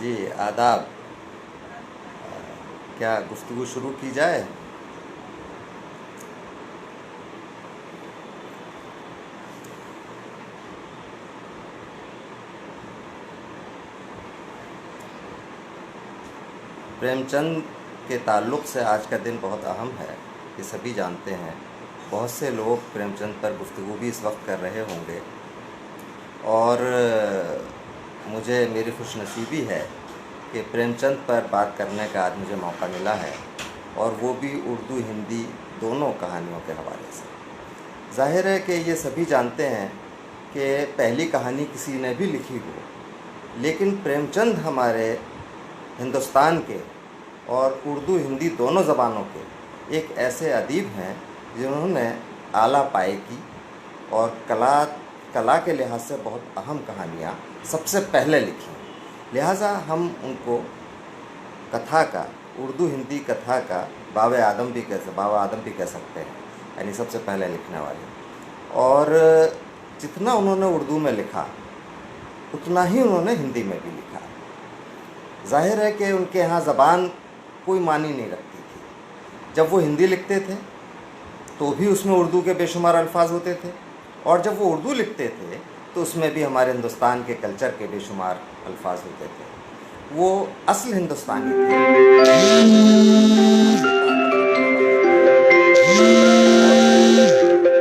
जी आदाब। क्या गुफ्तगू शुरू की जाए? प्रेमचंद के ताल्लुक़ से आज का दिन बहुत अहम है, ये सभी जानते हैं। बहुत से लोग प्रेमचंद पर गुफ्तगू भी इस वक्त कर रहे होंगे और मुझे मेरी खुशनसीबी है कि प्रेमचंद पर बात करने का आज मुझे मौका मिला है, और वो भी उर्दू हिंदी दोनों कहानियों के हवाले से। ज़ाहिर है कि ये सभी जानते हैं कि पहली कहानी किसी ने भी लिखी हो, लेकिन प्रेमचंद हमारे हिंदुस्तान के और उर्दू हिंदी दोनों ज़बानों के एक ऐसे अदीब हैं जिन्होंने आला पाए की और कला के लिहाज से बहुत अहम कहानियाँ सबसे पहले लिखी। लिहाजा हम उनको कथा का, उर्दू हिंदी कथा का बाबा आदम भी कह सकते हैं, यानी सबसे पहले लिखने वाले। और जितना उन्होंने उर्दू में लिखा उतना ही उन्होंने हिंदी में भी लिखा। ज़ाहिर है कि उनके यहाँ ज़बान कोई मानी नहीं रखती थी। जब वो हिंदी लिखते थे तो भी उसमें उर्दू के बेशुमार अल्फाज होते थे, और जब वो उर्दू लिखते थे तो उसमें भी हमारे हिंदुस्तान के कल्चर के बेशुमार अल्फाज होते थे। वो असल हिंदुस्तानी थे।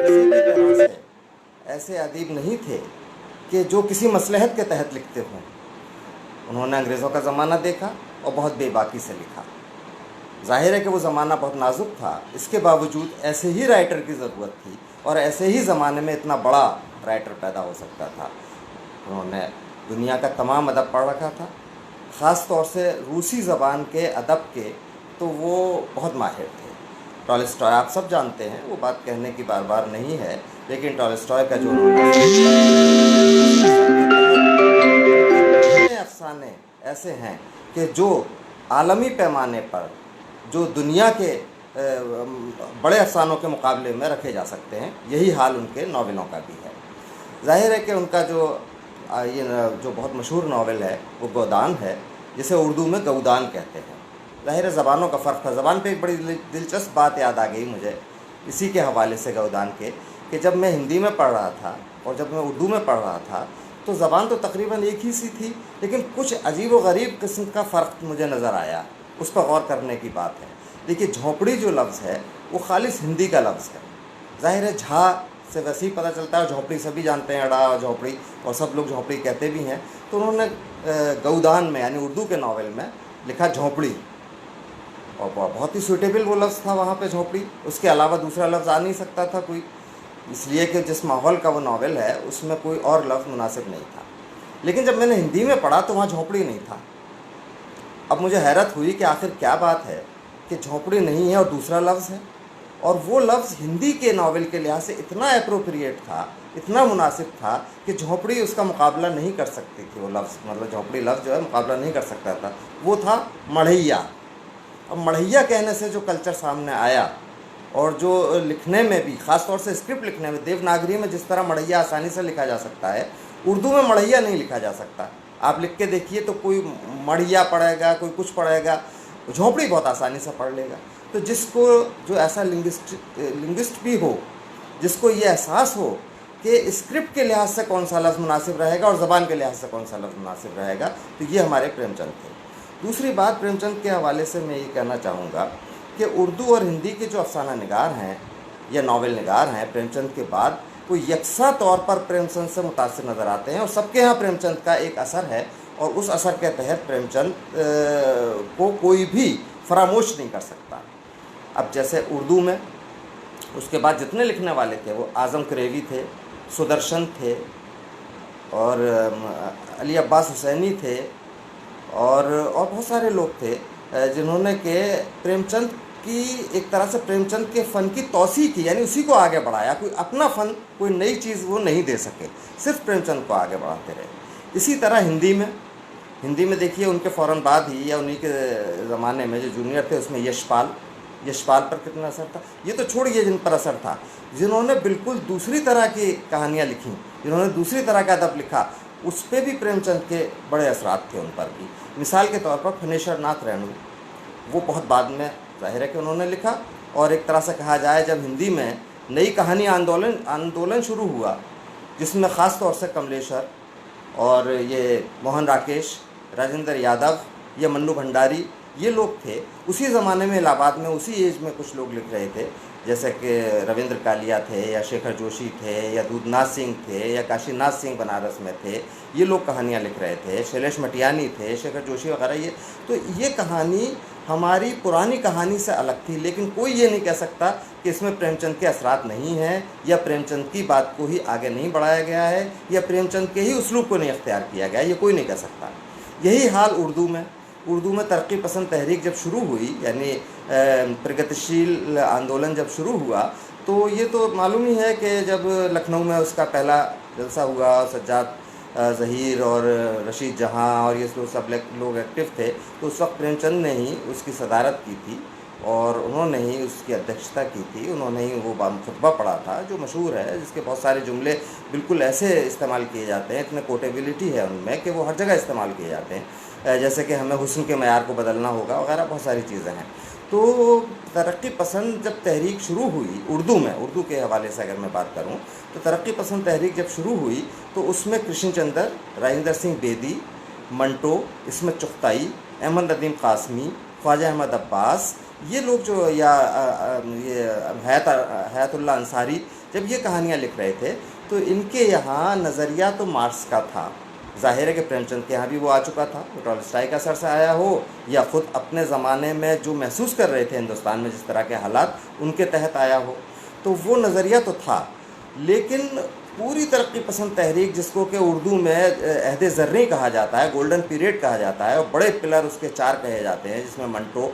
किसी भी तरह से ऐसे अदीब नहीं थे कि जो किसी मसलहत के तहत लिखते हों। उन्होंने अंग्रेज़ों का ज़माना देखा और बहुत बेबाकी से लिखा। ज़ाहिर है कि वो ज़माना बहुत नाजुक था, इसके बावजूद ऐसे ही राइटर की ज़रूरत थी और ऐसे ही ज़माने में इतना बड़ा राइटर पैदा हो सकता था। उन्होंने दुनिया का तमाम अदब पढ़ रखा था, ख़ास तौर से रूसी ज़बान के अदब के तो वो बहुत माहिर थे। टॉलस्टॉय आप सब जानते हैं, वो बात कहने की बार बार नहीं है, लेकिन टॉलस्टॉय का जो अफसाने ऐसे हैं कि जो आलमी पैमाने पर जो दुनिया के बड़े अफसानों के मुकाबले में रखे जा सकते हैं, यही हाल उनके नावलों का भी है। ज़ाहिर है कि उनका जो बहुत मशहूर नावल है वो गोदान है, जिसे उर्दू में गौदान कहते हैं। ज़ाहिर है ज़बानों का फ़र्क था। ज़बान पे एक बड़ी दिलचस्प बात याद आ गई मुझे इसी के हवाले से गौदान के, कि जब मैं हिंदी में पढ़ रहा था और जब मैं उर्दू में पढ़ रहा था तो ज़बान तो तकरीबन एक ही सी थी, लेकिन कुछ अजीब व गरीब किस्म का फ़र्क मुझे नज़र आया। उस पर गौर करने की बात है। देखिए, झोंपड़ी जो लफ्ज़ है वो खालिस हिंदी का लफ्ज़ है। ज़ाहिर है झा से वैसे ही पता चलता है, झोंपड़ी सभी जानते हैं, अड़ा झोंपड़ी, और सब लोग झोंपड़ी कहते भी हैं। तो उन्होंने गौदान में यानी उर्दू के नावल में लिखा झोंपड़ी, और बहुत ही सूटेबल वो लफ्ज़ था वहाँ पे झोंपड़ी। उसके अलावा दूसरा लफ्ज़ आ नहीं सकता था कोई, इसलिए कि जिस माहौल का वो नावल है उसमें कोई और लफ्ज़ मुनासिब नहीं था। लेकिन जब मैंने हिंदी में पढ़ा तो वहाँ झोंपड़ी नहीं था। अब मुझे हैरत हुई कि आखिर क्या बात है कि झोंपड़ी नहीं है और दूसरा लफ्ज़ है, और वो लफ्ज़ हिंदी के नावल के लिहाज से इतना एप्रोप्रिएट था, इतना मुनासिब था कि झोंपड़ी उसका मुकाबला नहीं कर सकती थी। वो लफ्ज़, मतलब झोंपड़ी लफ्ज़ जो है मुकाबला नहीं कर सकता था, वो था मढ़ैया। अब मढ़ैया कहने से जो कल्चर सामने आया, और जो लिखने में भी, ख़ास तौर से स्क्रिप्ट लिखने में, देवनागरी में जिस तरह मढ़ैया आसानी से लिखा जा सकता है, उर्दू में मढ़ैया नहीं लिखा जा सकता। आप लिख के देखिए तो कोई मढ़ैया पढ़ेगा, कोई कुछ पढ़ेगा, झोंपड़ी बहुत आसानी से पढ़ लेगा। तो जिसको, जो ऐसा लिंग्विस्ट भी हो, जिसको ये एहसास हो कि स्क्रिप्ट के लिहाज से कौन सा लफ्ज़ मुनासिब रहेगा और ज़बान के लिहाज से कौन सा लफ्ज़ मुनासिब रहेगा, तो ये हमारे प्रेमचंद थे। दूसरी बात, प्रेमचंद के हवाले से मैं ये कहना चाहूँगा कि उर्दू और हिंदी के जो अफसाना निगार हैं या नावल निगार हैं प्रेमचंद के बाद, वो यकसा तौर पर प्रेमचंद से मुतासिर नज़र आते हैं, और सबके यहाँ प्रेमचंद का एक असर है, और उस असर के तहत प्रेमचंद को कोई भी फरामोश नहीं कर सकता। अब जैसे उर्दू में उसके बाद जितने लिखने वाले थे वो आज़म करेवी थे, सुदर्शन थे, और अली अब्बास हुसैनी थे, और बहुत सारे लोग थे जिन्होंने के प्रेमचंद की एक तरह से प्रेमचंद के फ़न की तौसी की, यानी उसी को आगे बढ़ाया। कोई अपना फ़न, कोई नई चीज़ वो नहीं दे सके, सिर्फ प्रेमचंद को आगे बढ़ाते रहे। इसी तरह हिंदी में देखिए, उनके फ़ौरन बाद ही या उन्हीं के ज़माने में जो जूनियर थे उसमें यशपाल पर कितना असर था, ये तो छोड़िए जिन पर असर था, जिन्होंने बिल्कुल दूसरी तरह की कहानियाँ लिखी, जिन्होंने दूसरी तरह का अदब लिखा, उस पर भी प्रेमचंद के बड़े असरात थे उन पर भी। मिसाल के तौर पर फणेश्वर नाथ रेणु, वो बहुत बाद में ज़ाहिर है कि उन्होंने लिखा, और एक तरह से कहा जाए जब हिंदी में नई कहानी आंदोलन शुरू हुआ, जिसमें ख़ास तौर से कमलेश्वर और ये मोहन राकेश, राजेंद्र यादव, ये मन्नू भंडारी, ये लोग थे। उसी ज़माने में इलाहाबाद में उसी एज में कुछ लोग लिख रहे थे, जैसे कि रविंद्र कालिया थे, या शेखर जोशी थे, या दूधनाथ सिंह थे, या काशीनाथ सिंह बनारस में थे, ये लोग कहानियाँ लिख रहे थे। शैलेश मटियानी थे, शेखर जोशी वगैरह। ये कहानी हमारी पुरानी कहानी से अलग थी, लेकिन कोई ये नहीं कह सकता कि इसमें प्रेमचंद के असरात नहीं हैं, या प्रेमचंद की बात को ही आगे नहीं बढ़ाया गया है, या प्रेमचंद के ही उसलूब को नहीं अख्तियार किया गया है, ये कोई नहीं कह सकता। यही हाल उर्दू में तरक्की पसंद तहरीक जब शुरू हुई, यानी प्रगतिशील आंदोलन जब शुरू हुआ, तो ये तो मालूम ही है कि जब लखनऊ में उसका पहला जलसा हुआ, सज्जाद ज़हीर और रशीद जहां और ये सब लोग एक्टिव थे, तो उस वक्त प्रेमचंद ने ही उसकी सदारत की थी और उन्होंने ही उसकी अध्यक्षता की थी। उन्होंने ही वो खुतबा पढ़ा था जो मशहूर है, जिसके बहुत सारे जुमले बिल्कुल ऐसे इस्तेमाल किए जाते हैं, इतने कोटेबिलिटी है उनमें कि वो हर जगह इस्तेमाल किए जाते हैं, जैसे कि हमें हुस्न के मयार को बदलना होगा वगैरह, बहुत सारी चीज़ें हैं। तो तरक्की पसंद जब तहरीक शुरू हुई उर्दू के हवाले से अगर मैं बात करूं, तो तरक्की पसंद तहरीक जब शुरू हुई तो उसमें कृष्णचंद्र, राजेंद्र सिंह बेदी, मंटो, इस्मत चुगताई, अहमद नदीम कासमी, ख्वाजा अहमद अब्बास, ये लोग जो, या ये हयातुल्लाह अंसारी, जब ये कहानियाँ लिख रहे थे तो इनके यहाँ नज़रिया तो मार्क्स का था। ज़ाहिर है कि प्रेमचंद के यहाँ भी वो आ चुका था, वो टॉलस्टॉय का असर से आया हो, या ख़ुद अपने ज़माने में जो महसूस कर रहे थे हिंदुस्तान में जिस तरह के हालात, उनके तहत आया हो, तो वो नज़रिया तो था। लेकिन पूरी तरक्की पसंद तहरीक, जिसको कि उर्दू में अहद ज़र्री कहा जाता है, गोल्डन पीरियड कहा जाता है, और बड़े पिलर उसके 4 कहे जाते हैं, जिसमें मंटो,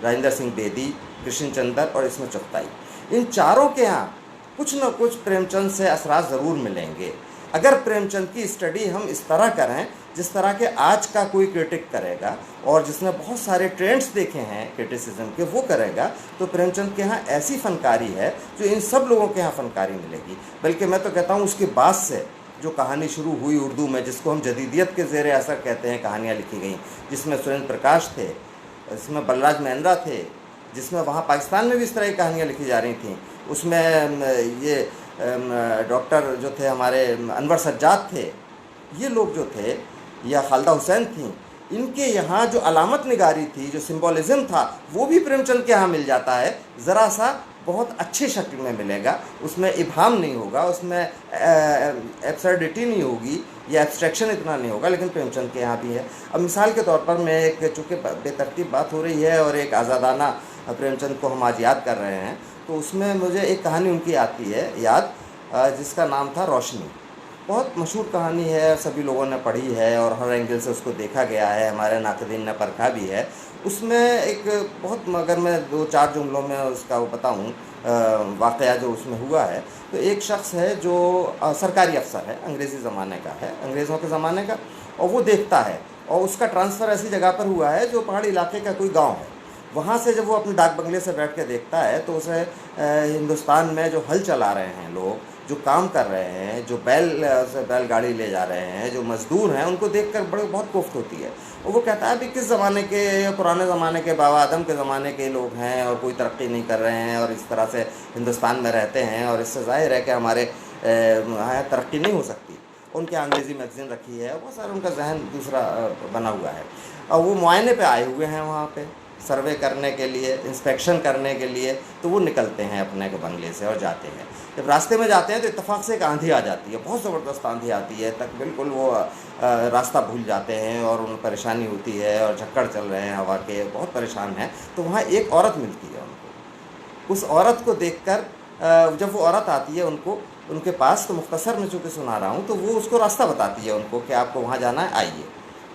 राजेंद्र सिंह बेदी, कृष्णचंद्र और इस्मत चुगताई, इन चारों के यहाँ कुछ न कुछ प्रेमचंद से असरात ज़रूर मिलेंगे। अगर प्रेमचंद की स्टडी हम इस तरह करें जिस तरह के आज का कोई क्रिटिक करेगा, और जिसने बहुत सारे ट्रेंड्स देखे हैं क्रिटिसिज्म के, वो करेगा, तो प्रेमचंद के यहाँ ऐसी फ़नकारी है जो इन सब लोगों के यहाँ फ़नकारी मिलेगी। बल्कि मैं तो कहता हूँ उसके बाद से जो कहानी शुरू हुई उर्दू में, जिसको हम जदीदियत के ज़ेर असर कहते हैं, कहानियाँ लिखी गई, जिसमें सुरेंद्र प्रकाश थे, इसमें बलराज महेंद्रा थे, जिसमें वहाँ पाकिस्तान में भी इस तरह की कहानियाँ लिखी जा रही थीं, उसमें ये डॉक्टर जो थे हमारे अनवर सज्जाद थे, ये लोग जो थे, या खालदा हुसैन थी, इनके यहाँ जो अलामत निगारी थी, जो सिंबॉलिज़म था, वो भी प्रेमचंद के यहाँ मिल जाता है। ज़रा सा बहुत अच्छी शक्ल में मिलेगा, उसमें इबहाम नहीं होगा, उसमें एब्सर्डिटी नहीं होगी, या एब्स्ट्रैक्शन इतना नहीं होगा, लेकिन प्रेमचंद के यहाँ भी है। अब मिसाल के तौर पर मैं एक, चूँकि बेतरतीब बात हो रही है और एक आज़ादाना प्रेमचंद को हम आज याद कर रहे हैं, तो उसमें मुझे एक कहानी उनकी आती है याद, जिसका नाम था रोशनी। बहुत मशहूर कहानी है, सभी लोगों ने पढ़ी है और हर एंगल से उसको देखा गया है, हमारे नाक़दीन ने परखा भी है। उसमें एक बहुत, मगर मैं 2-4 जुमलों में उसका वो बताऊँ वाक़या जो उसमें हुआ है, तो एक शख्स है जो सरकारी अफसर है, अंग्रेज़ी ज़माने का है, अंग्रेज़ों के ज़माने का, और वो देखता है, और उसका ट्रांसफ़र ऐसी जगह पर हुआ है जो पहाड़ी इलाके का कोई गाँव है। वहाँ से जब वो अपने डाक बंगले से बैठ के देखता है, तो उसे हिंदुस्तान में जो हल चला रहे हैं लोग, जो काम कर रहे हैं, जो बैलगाड़ी ले जा रहे हैं, जो मज़दूर हैं, उनको देखकर बहुत कोफ्त होती है। और वो कहता है कि किस ज़माने के, पुराने ज़माने के, बाबा आदम के ज़माने के लोग हैं और कोई तरक्की नहीं कर रहे हैं और इस तरह से हिंदुस्तान में रहते हैं, और इससे ज़ाहिर है कि हमारे यहाँ तरक्की नहीं हो सकती। उनके अंग्रेज़ी मैगज़ीन रखी है, बहुत सारा उनका जहन दूसरा बना हुआ है, और वो मुआयने पे आए हुए हैं वहाँ पे, सर्वे करने के लिए, इंस्पेक्शन करने के लिए। तो वो निकलते हैं अपने के बंगले से और जाते हैं। जब रास्ते में जाते हैं तो इत्तेफाक से एक आंधी आ जाती है, बहुत ज़बरदस्त आंधी आती है, तक बिल्कुल वो रास्ता भूल जाते हैं और उन्हें परेशानी होती है और झक्कड़ चल रहे हैं हवा के, बहुत परेशान हैं। तो वहाँ एक औरत मिलती है उनको। उस औरत को देखकर जब वो औरत आती है उनके पास, तो मुख्तसर में चूँकि सुना रहा हूँ, तो वो उसको रास्ता बताती है उनको कि आपको वहाँ जाना है, आइए।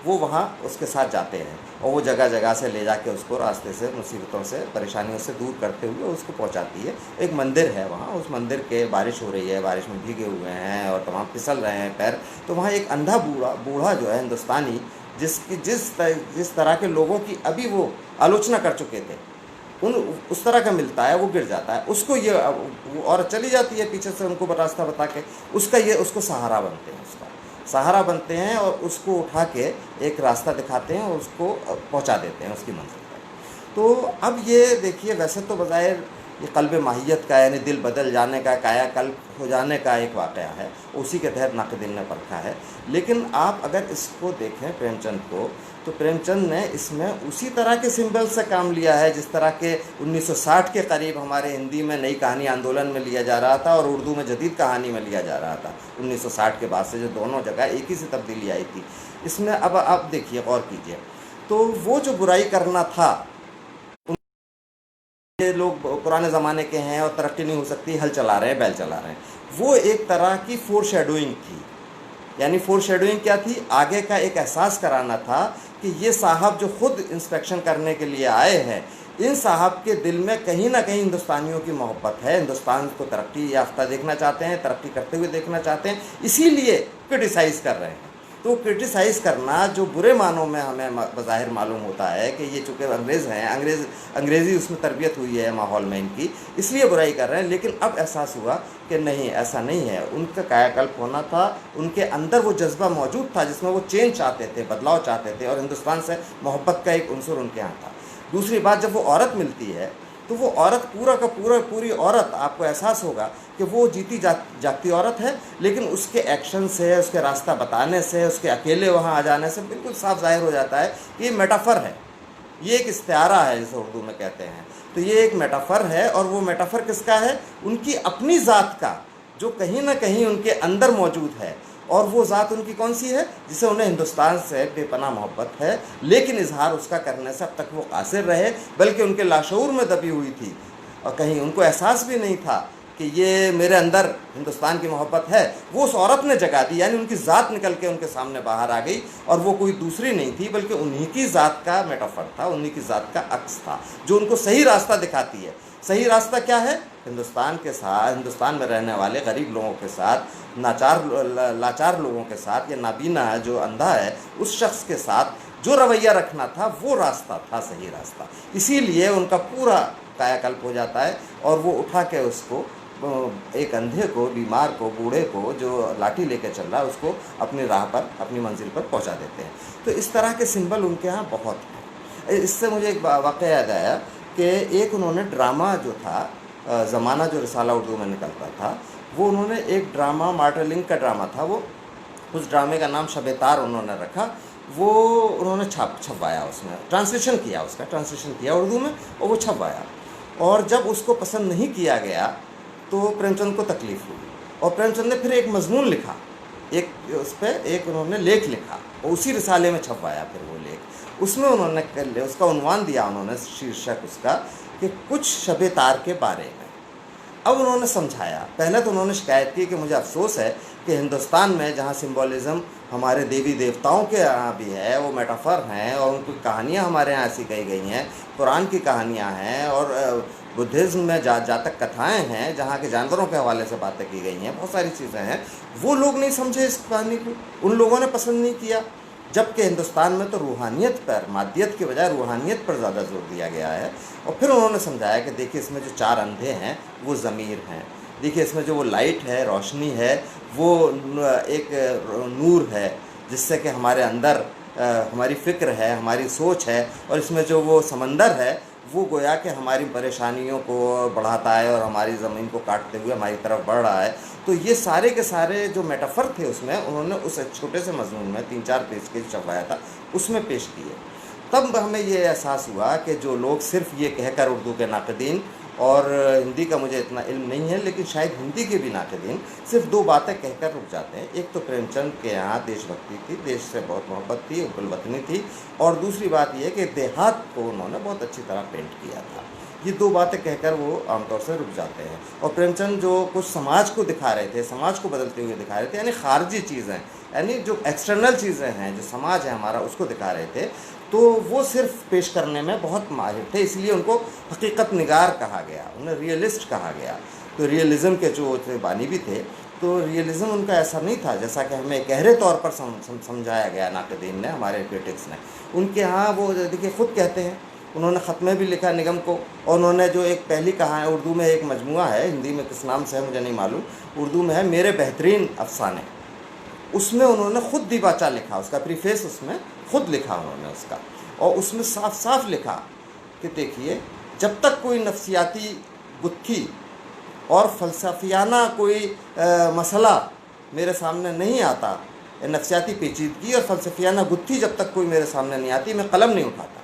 वो वहाँ उसके साथ जाते हैं और वो जगह जगह से ले जाके उसको रास्ते से, मुसीबतों से, परेशानियों से दूर करते हुए उसको पहुँचाती है। एक मंदिर है वहाँ, उस मंदिर के, बारिश हो रही है, बारिश में भीगे हुए हैं और तमाम फिसल रहे हैं पैर। तो वहाँ एक अंधा बूढ़ा जो है हिंदुस्तानी, जिस तरह के लोगों की अभी वो आलोचना कर चुके थे, उस तरह का मिलता है, वो गिर जाता है। उसको ये, वो औरत चली जाती है पीछे से उनको रास्ता बता के, उसको सहारा बनते हैं उसका। सहारा बनते हैं और उसको उठा के एक रास्ता दिखाते हैं और उसको पहुंचा देते हैं उसकी मंजिल पर। तो अब ये देखिए, वैसे तो बज़ाहिर ये क़ल्ब माहियत का, यानी दिल बदल जाने का, कायाकल्प हो जाने का एक वाक़या है, उसी के तहत नाक़िदीन ने परखा है। लेकिन आप अगर इसको देखें प्रेमचंद को, तो प्रेमचंद ने इसमें उसी तरह के सिंबल से काम लिया है जिस तरह के 1960 के करीब हमारे हिंदी में नई कहानी आंदोलन में लिया जा रहा था और उर्दू में जदीद कहानी में लिया जा रहा था। 1960 के बाद से जो दोनों जगह एक ही से तब्दीली आई थी। इसमें अब आप देखिए, गौर कीजिए, तो वो जो बुराई करना था, ये लोग पुराने ज़माने के हैं और तरक्की नहीं हो सकती, हल चला रहे हैं, बैल चला रहे हैं, वो एक तरह की फोर शेडोइंग थी। यानी फोर शेडोइंग क्या थी? आगे का एक एहसास कराना था कि ये साहब जो खुद इंस्पेक्शन करने के लिए आए हैं, इन साहब के दिल में कहीं ना कहीं हिंदुस्तानियों की मोहब्बत है, हिंदुस्तान को तरक्की याफ्ता देखना चाहते हैं, तरक्की करते हुए देखना चाहते हैं, इसीलिए क्रिटिसाइज़ कर रहे हैं। तो क्रिटिसाइज़ करना जो बुरे मानों में हमें बज़ाहिर मालूम होता है कि ये चूँकि अंग्रेज़ हैं, अंग्रेज़ी उसमें तरबियत हुई है माहौल में इनकी, इसलिए बुराई कर रहे हैं। लेकिन अब एहसास हुआ कि नहीं, ऐसा नहीं है। उनका कायाकल्प होना था, उनके अंदर वो जज्बा मौजूद था जिसमें वो चेंज चाहते थे, बदलाव चाहते थे, और हिंदुस्तान से मोहब्बत का एक उनसुर उनके यहाँ था। दूसरी बात, जब वो औरत मिलती है तो वो औरत पूरी औरत, आपको एहसास होगा कि वो जीती जागती औरत है, लेकिन उसके एक्शन से, उसके रास्ता बताने से, उसके अकेले वहाँ आ जाने से बिल्कुल साफ जाहिर हो जाता है कि ये मेटाफर है, ये एक इस्तिआरा है जिसे उर्दू में कहते हैं। तो ये एक मेटाफर है, और वो मेटाफर किसका है? उनकी अपनी ज़ात का, जो कहीं ना कहीं उनके अंदर मौजूद है। और वो ज़ात उनकी कौन सी है? जिसे उन्हें हिंदुस्तान से बेपनाह मोहब्बत है, लेकिन इजहार उसका करने से अब तक वो कासिर रहे, बल्कि उनके लाशऊर में दबी हुई थी, और कहीं उनको एहसास भी नहीं था कि ये मेरे अंदर हिंदुस्तान की मोहब्बत है। वो उस औरत ने जगा दी, यानी उनकी ज़ात निकल के उनके सामने बाहर आ गई, और वो कोई दूसरी नहीं थी बल्कि उन्हीं की ज़ात का मेटाफर था, उन्हीं की ज़ात का अक्स था, जो उनको सही रास्ता दिखाती है। सही रास्ता क्या है? हिंदुस्तान के साथ, हिंदुस्तान में रहने वाले गरीब लोगों के साथ, लाचार लोगों के साथ, या नाबीना है जो अंधा है, उस शख्स के साथ जो रवैया रखना था, वो रास्ता था सही रास्ता। इसीलिए उनका पूरा कायाकल्प हो जाता है, और वो उठा के उसको, एक अंधे को, बीमार को, बूढ़े को जो लाठी लेके चल रहा है, उसको अपनी राह पर, अपनी मंजिल पर पहुंचा देते हैं। तो इस तरह के सिंबल उनके यहाँ बहुत हैं। इससे मुझे एक वाक़या याद आया कि एक उन्होंने ड्रामा जो था, ज़माना जो रिसाला उर्दू में निकलता था, वो उन्होंने एक ड्रामा, मार्टरलिंग का ड्रामा था वो, उस ड्रामे का नाम शब-ए-तार उन्होंने रखा। वो उन्होंने छपवाया, उसमें ट्रांसलेशन किया, उसका ट्रांसलेशन किया उर्दू में, और वो छपवाया। और जब उसको पसंद नहीं किया गया तो प्रेमचंद को तकलीफ़ हुई, और प्रेमचंद ने फिर एक मजमून लिखा, एक उस पर एक उन्होंने लेख लिखा, और उसी रिसाले में छपवाया फिर वो लेख। उसमें उन्होंने उसका उन्वान दिया, उन्होंने शीर्षक उसका, कि कुछ शब-ए-तार के बारे में। अब उन्होंने समझाया, पहले तो उन्होंने शिकायत की कि मुझे अफसोस है कि हिंदुस्तान में जहाँ सिंबॉलिज़्म हमारे देवी देवताओं के यहाँ भी है, वो मेटाफर हैं, और उनकी कहानियाँ हमारे यहाँ ऐसी कही गई हैं, कुरान की कहानियाँ हैं, और बुद्धिज़्म में जातक कथाएँ हैं, जहाँ के जानवरों के हवाले से बातें की गई हैं, बहुत सारी चीज़ें हैं। वो लोग नहीं समझे इस कहानी को, उन लोगों ने पसंद नहीं किया। जबकि हिंदुस्तान में तो रूहानियत पर, मादियत के बजाय रूहानियत पर ज़्यादा जोर दिया गया है। और फिर उन्होंने समझाया कि देखिए, इसमें जो चार अंधे हैं वो ज़मीर हैं, देखिए इसमें जो वो लाइट है, रोशनी है, वो एक नूर है, जिससे कि हमारे अंदर हमारी फ़िक्र है, हमारी सोच है, और इसमें जो वो समंदर है, वो गोया कि हमारी परेशानियों को बढ़ाता है और हमारी ज़मीन को काटते हुए हमारी तरफ बढ़ रहा है। तो ये सारे के सारे जो मेटाफर थे उसमें, उन्होंने उस छोटे से मजमून में 3-4 पेज के छपवाया था, उसमें पेश किए। तब हमें ये एहसास हुआ कि जो लोग सिर्फ़ ये कहकर, उर्दू के नाक़दीन, और हिंदी का मुझे इतना इल्म नहीं है, लेकिन शायद हिंदी के भी नाक़दीन सिर्फ दो बातें कहकर रुक जाते हैं। एक तो प्रेमचंद के यहाँ देशभक्ति थी, देश से बहुत मोहब्बत थी, गुलवतनी थी, और दूसरी बात यह कि देहात को उन्होंने बहुत अच्छी तरह पेंट किया था। ये दो बातें कहकर वो आमतौर से रुक जाते हैं। और प्रेमचंद जो कुछ समाज को दिखा रहे थे, समाज को बदलते हुए दिखा रहे थे, यानी खारजी चीज़ें, यानी जो एक्सटर्नल चीज़ें हैं, जो समाज है हमारा, उसको दिखा रहे थे, तो वो सिर्फ पेश करने में बहुत माहिर थे, इसलिए उनको हकीकत निगार कहा गया, उन्हें रियलिस्ट कहा गया। तो रियलिज़म के जो थे बानी भी थे, तो रियलिज़म उनका ऐसा नहीं था जैसा कि हमें गहरे तौर पर समझाया गया नाक़दीन ने, हमारे क्रिटिक्स ने। उनके यहाँ वो देखिए खुद कहते हैं, उन्होंने ख़त में भी लिखा निगम को, और उन्होंने जो एक पहली कहानी उर्दू में, एक मजमुआ है, हिंदी में किस नाम से है मुझे नहीं मालूम, उर्दू में है मेरे बेहतरीन अफसाने। उसमें उन्होंने खुद दीबाचा लिखा, उसका प्रीफेस उसमें खुद लिखा उन्होंने उसका, और उसमें साफ साफ लिखा कि देखिए, जब तक कोई नफ्सियाती गुत्थी और फ़लसफ़ियाना कोई मसला मेरे सामने नहीं आता, नफ्सियाती पेचीदगी और फ़लसफ़ियाना गुत्थी जब तक कोई मेरे सामने नहीं आती, मैं कलम नहीं उठाता।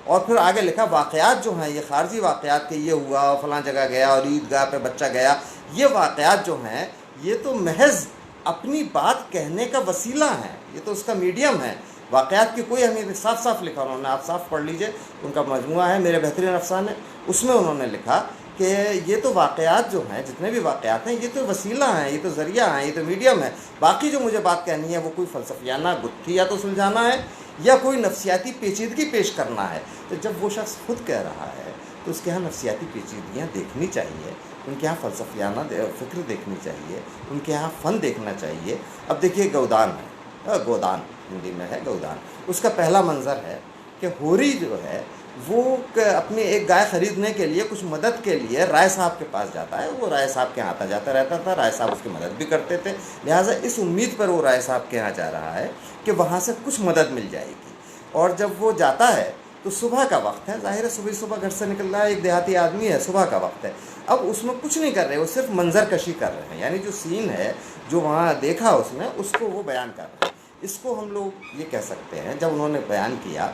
और फिर आगे लिखा, वाक़यात जो हैं ये ख़ारजी वाक़यात के, ये हुआ फ़लाँ जगह गया और ईदगाह पे बच्चा गया, ये वाक़यात जो हैं ये तो महज़ अपनी बात कहने का वसीला है, ये तो उसका मीडियम है। वाक़यात की कोई अहमियत, साफ साफ लिखा उन्होंने, आप साफ पढ़ लीजिए, उनका मजमूआ है मेरे बेहतरीन अफ़साने, उसमें उन्होंने लिखा कि ये तो वाक़यात जो हैं, जितने भी वाक़यात हैं, ये तो वसीला हैं, ये तो ज़रिया हैं, ये तो मीडियम है। बाकी जो मुझे बात कहनी है वो कोई फ़लसफ़ियाना गुत्थी या तो सुलझाना है या कोई नफ्सियाती पेचीदगी पेश करना है। तो जब वो शख्स खुद कह रहा है तो उसके यहाँ नफ्सियाती पेचीदगियाँ देखनी चाहिए, उनके यहाँ फ़लसफ़ियाना फ़िक्र देखनी चाहिए, उनके यहाँ फ़न देखना चाहिए। अब देखिए, गोदान है, गोदान हिंदी में है गोदान, उसका पहला मंज़र है कि होरी जो है वो अपनी एक गाय ख़रीदने के लिए कुछ मदद के लिए राय साहब के पास जाता है। वो राय साहब के यहाँ आता जाता रहता था, राय साहब उसकी मदद भी करते थे, लिहाजा इस उम्मीद पर वो राय साहब के यहाँ जा रहा है कि वहाँ से कुछ मदद मिल जाएगी। और जब वो जाता है तो सुबह का वक्त है, ज़ाहिर है सुबह सुबह घर से निकल रहा है, एक देहाती आदमी है, सुबह का वक्त है। अब उसमें कुछ नहीं कर रहे, वो सिर्फ मंजर कशी कर रहे हैं, यानी जो सीन है जो वहाँ देखा उसने उसको वो बयान कर रहे हैं। इसको हम लोग ये कह सकते हैं, जब उन्होंने बयान किया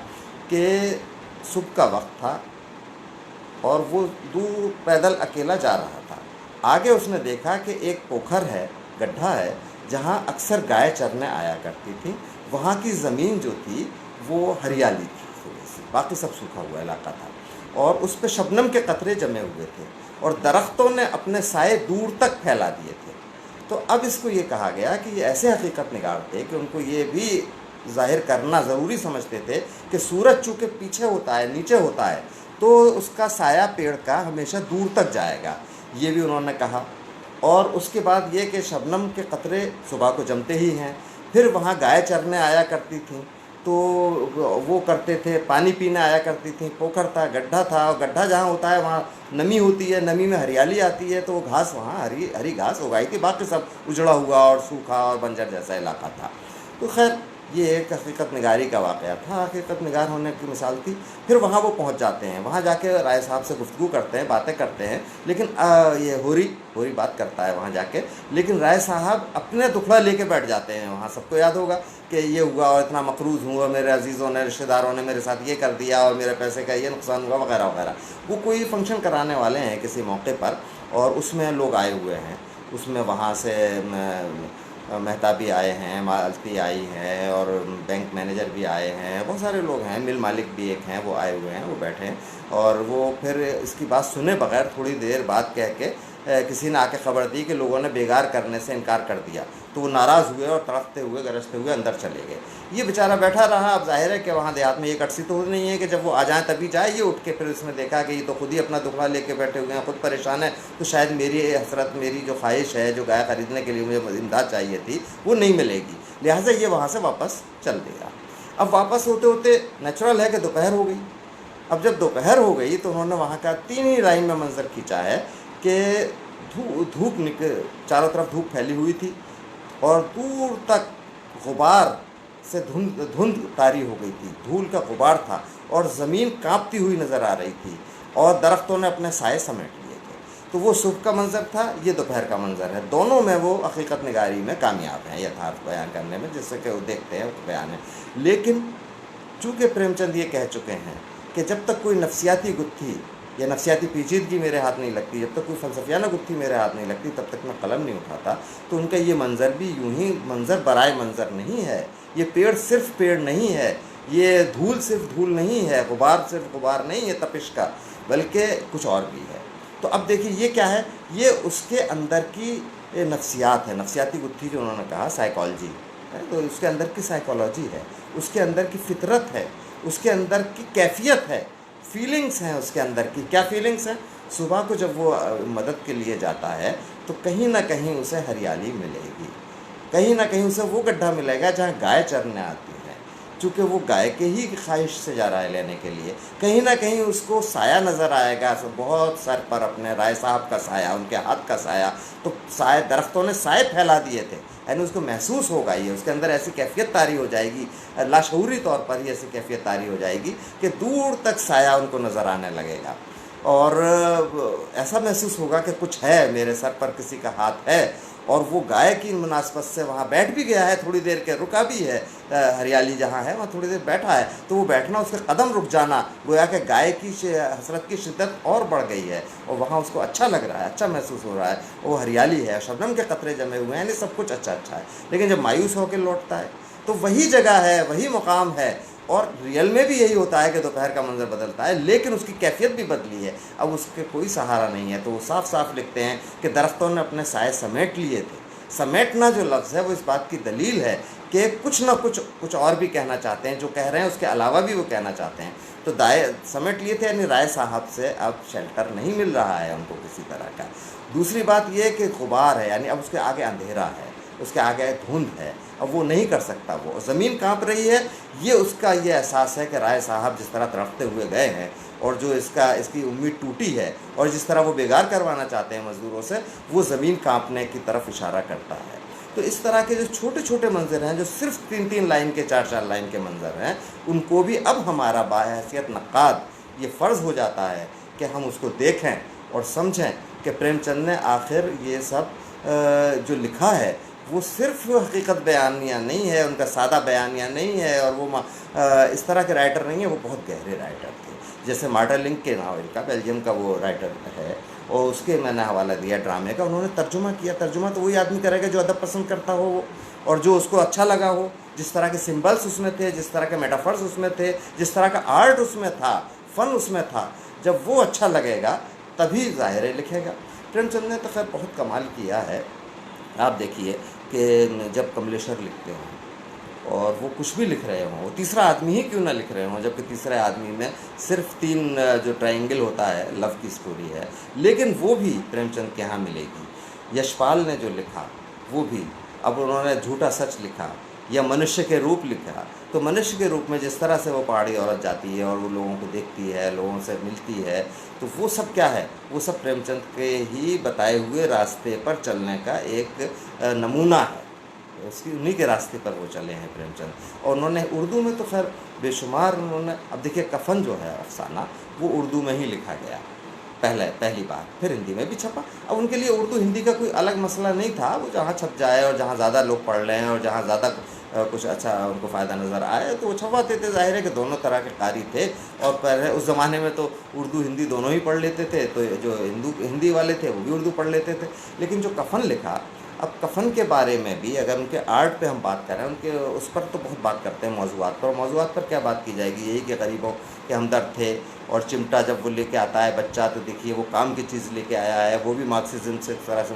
कि सुबह का वक्त था और वो दूर पैदल अकेला जा रहा था, आगे उसने देखा कि एक पोखर है, गड्ढा है, जहाँ अक्सर गाय चरने आया करती थी। वहाँ की ज़मीन जो थी वो हरियाली थी थोड़ी सी, बाकी सब सूखा हुआ इलाका था, और उस पर शबनम के कतरे जमे हुए थे और दरख्तों ने अपने साए दूर तक फैला दिए थे। तो अब इसको ये कहा गया कि ये ऐसे हकीकत निगार थे कि उनको ये भी ज़ाहिर करना ज़रूरी समझते थे कि सूरज चूँकि पीछे होता है, नीचे होता है, तो उसका साया पेड़ का हमेशा दूर तक जाएगा, ये भी उन्होंने कहा। और उसके बाद ये कि शबनम के कतरे सुबह को जमते ही हैं। फिर वहाँ गाय चरने आया करती थी तो वो करते थे, पानी पीने आया करती थी, पोखर था, गड्ढा था, और गड्ढा जहाँ होता है वहाँ नमी होती है, नमी में हरियाली आती है, तो वो घास वहाँ हरी हरी घास उगाई थी, बाकी सब उजड़ा हुआ और सूखा और बंजर जैसा इलाका था। तो खैर ये एक हकीकत निगारी का वाक़या था, हकीकत निगार होने की मिसाल थी। फिर वहाँ वो पहुँच जाते हैं, वहाँ जाके राय साहब से गुफ्तगू करते हैं, बातें करते हैं, लेकिन ये होरी बात करता है वहाँ जाके, लेकिन राय साहब अपने दुखड़ा लेके बैठ जाते हैं वहाँ। सबको याद होगा कि ये हुआ और इतना मकरूज़ हुआ, मेरे अजीज़ों ने, रिश्तेदारों ने मेरे साथ ये कर दिया और मेरे पैसे का ये नुकसान हुआ वगैरह वगैरह। वो कोई फंक्शन कराने वाले हैं किसी मौके पर और उसमें लोग आए हुए हैं, उसमें वहाँ से मेहताबी आए हैं, मालती आई हैं और बैंक मैनेजर भी आए हैं, बहुत सारे लोग हैं, मिल मालिक भी एक हैं, वो आए हुए हैं, वो बैठे हैं। और वो फिर इसकी बात सुने बगैर थोड़ी देर बाद कह के किसी ने आके ख़बर दी कि लोगों ने बेगार करने से इनकार कर दिया, तो वो नाराज़ हुए और तड़पते हुए गरजते हुए अंदर चले गए। ये बेचारा बैठा रहा। अब जाहिर है कि वहाँ देहात में ये कटसी तो नहीं है कि जब वो आ जाए तभी जाए, ये उठ के फिर उसने देखा कि ये तो खुद ही अपना दुखड़ा लेके बैठे हुए हैं, खुद परेशान है, तो शायद मेरी हसरत, मेरी जो ख्वाहिश है, जो गाय ख़रीदने के लिए मुझे इमदाद चाहिए थी, वो नहीं मिलेगी, लिहाजा ये वहाँ से वापस चल देगा। अब वापस होते होते नेचुरल है कि दोपहर हो गई। अब जब दोपहर हो गई तो उन्होंने वहाँ का 3 ही लाइन में मंजर खींचा है कि धूप चारों तरफ धूप फैली हुई थी और दूर तक गुबार से धुंध तारी हो गई थी, धूल का गुबार था और ज़मीन कांपती हुई नज़र आ रही थी और दरख्तों ने अपने साए समेट लिए थे। तो वो सुबह का मंजर था, ये दोपहर का मंजर है। दोनों में वो हकीकत निगारी में कामयाब हैं, यथार्थ बयान करने में, जिससे कि वो देखते हैं वो बयान है। लेकिन चूँकि प्रेमचंद ये कह चुके हैं कि जब तक कोई नफ्सियाती गुत्थी या नफ्सियाती पेचीदगी मेरे हाथ नहीं लगती, जब तक कोई फ़लसफ़ियाना गुत्थी मेरे हाथ नहीं लगती, तब तक मैं कलम नहीं उठाता। तो उनका ये मंज़र भी यूं ही मंज़र बराए मंज़र नहीं है। ये पेड़ सिर्फ पेड़ नहीं है, ये धूल सिर्फ धूल नहीं है, गुबार सिर्फ गुबार नहीं है तपिश का, बल्कि कुछ और भी है। तो अब देखिए ये क्या है, ये उसके अंदर की नफ्सियात है, नफ्सियाती गुत्थी जो उन्होंने कहा साइकोलॉजी है, तो उसके अंदर की साइकोलॉजी है, उसके अंदर की फितरत है, उसके अंदर की कैफियत है, फीलिंग्स हैं उसके अंदर की। क्या फीलिंग्स हैं? सुबह को जब वो मदद के लिए जाता है तो कहीं ना कहीं उसे हरियाली मिलेगी, कहीं ना कहीं उसे वो गड्ढा मिलेगा जहाँ गाय चरने आती है, चूँकि वो गाय के ही ख्वाहिश से जा रहा है लेने के लिए, कहीं ना कहीं उसको साया नज़र आएगा, बहुत सर पर अपने राय साहब का साया, उनके हाथ का साया, तो साए दरख्तों ने साए फैला दिए थे, यानी उसको महसूस होगा, ये उसके अंदर ऐसी कैफियत तारी हो जाएगी, लाशऊरी तौर पर ही ऐसी कैफियत तारी हो जाएगी कि दूर तक साया उनको नज़र आने लगेगा, और ऐसा महसूस होगा कि कुछ है, मेरे सर पर किसी का हाथ है। और वो गाय की मुनासबत से वहाँ बैठ भी गया है, थोड़ी देर के रुका भी है, हरियाली जहाँ है वहाँ थोड़ी देर बैठा है, तो वो बैठना, उसके कदम रुक जाना, गोया कि गाय की हसरत की शिद्दत और बढ़ गई है, और वहाँ उसको अच्छा लग रहा है, अच्छा महसूस हो रहा है, वो हरियाली है, शबनम के कतरे जमे हुए हैं, यानी सब कुछ अच्छा अच्छा है। लेकिन जब मायूस होकर लौटता है तो वही जगह है, वही मुकाम है, और रियल में भी यही होता है कि दोपहर का मंजर बदलता है, लेकिन उसकी कैफियत भी बदली है, अब उसके कोई सहारा नहीं है। तो वो साफ साफ लिखते हैं कि दरख्तों ने अपने साए समेट लिए थे। समेटना जो लफ्ज़ है वो इस बात की दलील है कि कुछ ना कुछ और भी कहना चाहते हैं, जो कह रहे हैं उसके अलावा भी वो कहना चाहते हैं। तो दाए समेट लिए थे, यानी राय साहब से अब शेल्टर नहीं मिल रहा है उनको किसी तरह का। दूसरी बात ये कि गुबार है, यानी अब उसके आगे अंधेरा है, उसके आगे धुंध है, अब वो नहीं कर सकता, वो ज़मीन कांप रही है। ये उसका ये एहसास है कि राय साहब जिस तरह तड़पते हुए गए हैं, और जो इसकी उम्मीद टूटी है, और जिस तरह वो बेगार करवाना चाहते हैं मज़दूरों से, वो ज़मीन कांपने की तरफ इशारा करता है। तो इस तरह के जो छोटे छोटे मंजर हैं, जो सिर्फ 3-3 लाइन के 4-4 लाइन के मंजर हैं, उनको भी अब हमारा बाहैसियत नक़ाद ये फ़र्ज़ हो जाता है कि हम उसको देखें और समझें कि प्रेमचंद ने आखिर ये सब जो लिखा है वो सिर्फ हकीकत बयानिया नहीं है, उनका सादा बयानिया नहीं है, और वो इस तरह के राइटर नहीं है, वो बहुत गहरे राइटर थे। जैसे मार्टरलिंक के नावल का, बेल्जियम का वो राइटर है, और उसके मैंने हवाला दिया ड्रामे का, उन्होंने तर्जुमा किया। तर्जुमा तो वही आदमी करेगा जो अदब पसंद करता हो वो, और जो उसको अच्छा लगा हो, जिस तरह के सिम्बल्स उसमें थे, जिस तरह के मेटाफर्स उसमें थे, जिस तरह का आर्ट उसमें था, फ़न उसमें था, जब वो अच्छा लगेगा तभी ज़ाहिर लिखेगा। प्रेमचंद ने तो खैर बहुत कमाल किया है। आप देखिए कि जब कमलेश्वर लिखते हैं और वो कुछ भी लिख रहे हों, वो तीसरा आदमी ही क्यों ना लिख रहे हों, जबकि तीसरे आदमी में सिर्फ 3 जो ट्रायंगल होता है, लव की स्टोरी है, लेकिन वो भी प्रेमचंद के यहाँ मिलेगी। यशपाल ने जो लिखा वो भी, अब उन्होंने झूठा सच लिखा या मनुष्य के रूप लिखा, तो मनुष्य के रूप में जिस तरह से वो पहाड़ी औरत जाती है और वो लोगों को देखती है, लोगों से मिलती है, तो वो सब क्या है, वो सब प्रेमचंद के ही बताए हुए रास्ते पर चलने का एक नमूना है। उसकी उन्हीं के रास्ते पर वो चले हैं प्रेमचंद। और उन्होंने उर्दू में तो खैर बेशुमार, उन्होंने, अब देखिए कफन जो है अफसाना, वो उर्दू में ही लिखा गया पहली बार, फिर हिंदी में भी छपा। अब उनके लिए उर्दू हिंदी का कोई अलग मसला नहीं था, वो जहाँ छप जाए और जहाँ ज़्यादा लोग पढ़ रहे हैं और जहाँ ज़्यादा कुछ अच्छा उनको फ़ायदा नज़र आए तो वो छपाते थे। ज़ाहिर है कि दोनों तरह के कारी थे, और पहले उस ज़माने में तो उर्दू हिंदी दोनों ही पढ़ लेते थे, तो जो हिंदी वाले थे वो भी उर्दू पढ़ लेते थे। लेकिन जो कफन लिखा, अब कफन के बारे में भी अगर उनके आर्ट पे हम बात करें, उनके उस पर तो बहुत बात करते हैं मौज़ूआत पर। मौज़ूआत पर क्या बात की जाएगी, यही कि गरीबों के हमदर्द थे, और चिमटा जब वो लेके आता है बच्चा, तो देखिए वो काम की चीज़ लेके आया है, वो भी मार्क्सिज्म से इस तरह से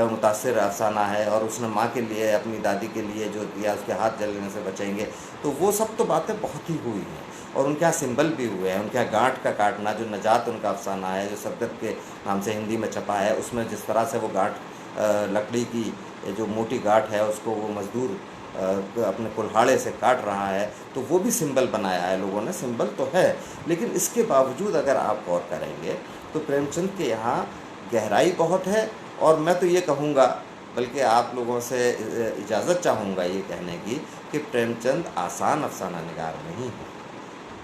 मुतासिर अफसाना है, और उसने माँ के लिए, अपनी दादी के लिए जो दिया, उसके हाथ जलने से बचेंगे, तो वो सब तो बातें बहुत ही हुई हैं। और उनके यहाँ सिंबल भी हुए हैं, उनके यहाँ गांठ का काटना, जो नजात उनका अफसाना है, जो सफदत के नाम से हिंदी में छपा है, उसमें जिस तरह से वो गांठ, लकड़ी की जो मोटी गांठ है, उसको वो मज़दूर अपने कुल्हाड़े से काट रहा है, तो वो भी सिंबल बनाया है लोगों ने। सिंबल तो है, लेकिन इसके बावजूद अगर आप गौर करेंगे तो प्रेमचंद के यहाँ गहराई बहुत है। और मैं तो ये कहूँगा, बल्कि आप लोगों से इजाज़त चाहूँगा ये कहने की, कि प्रेमचंद आसान अफसाना निगार नहीं है।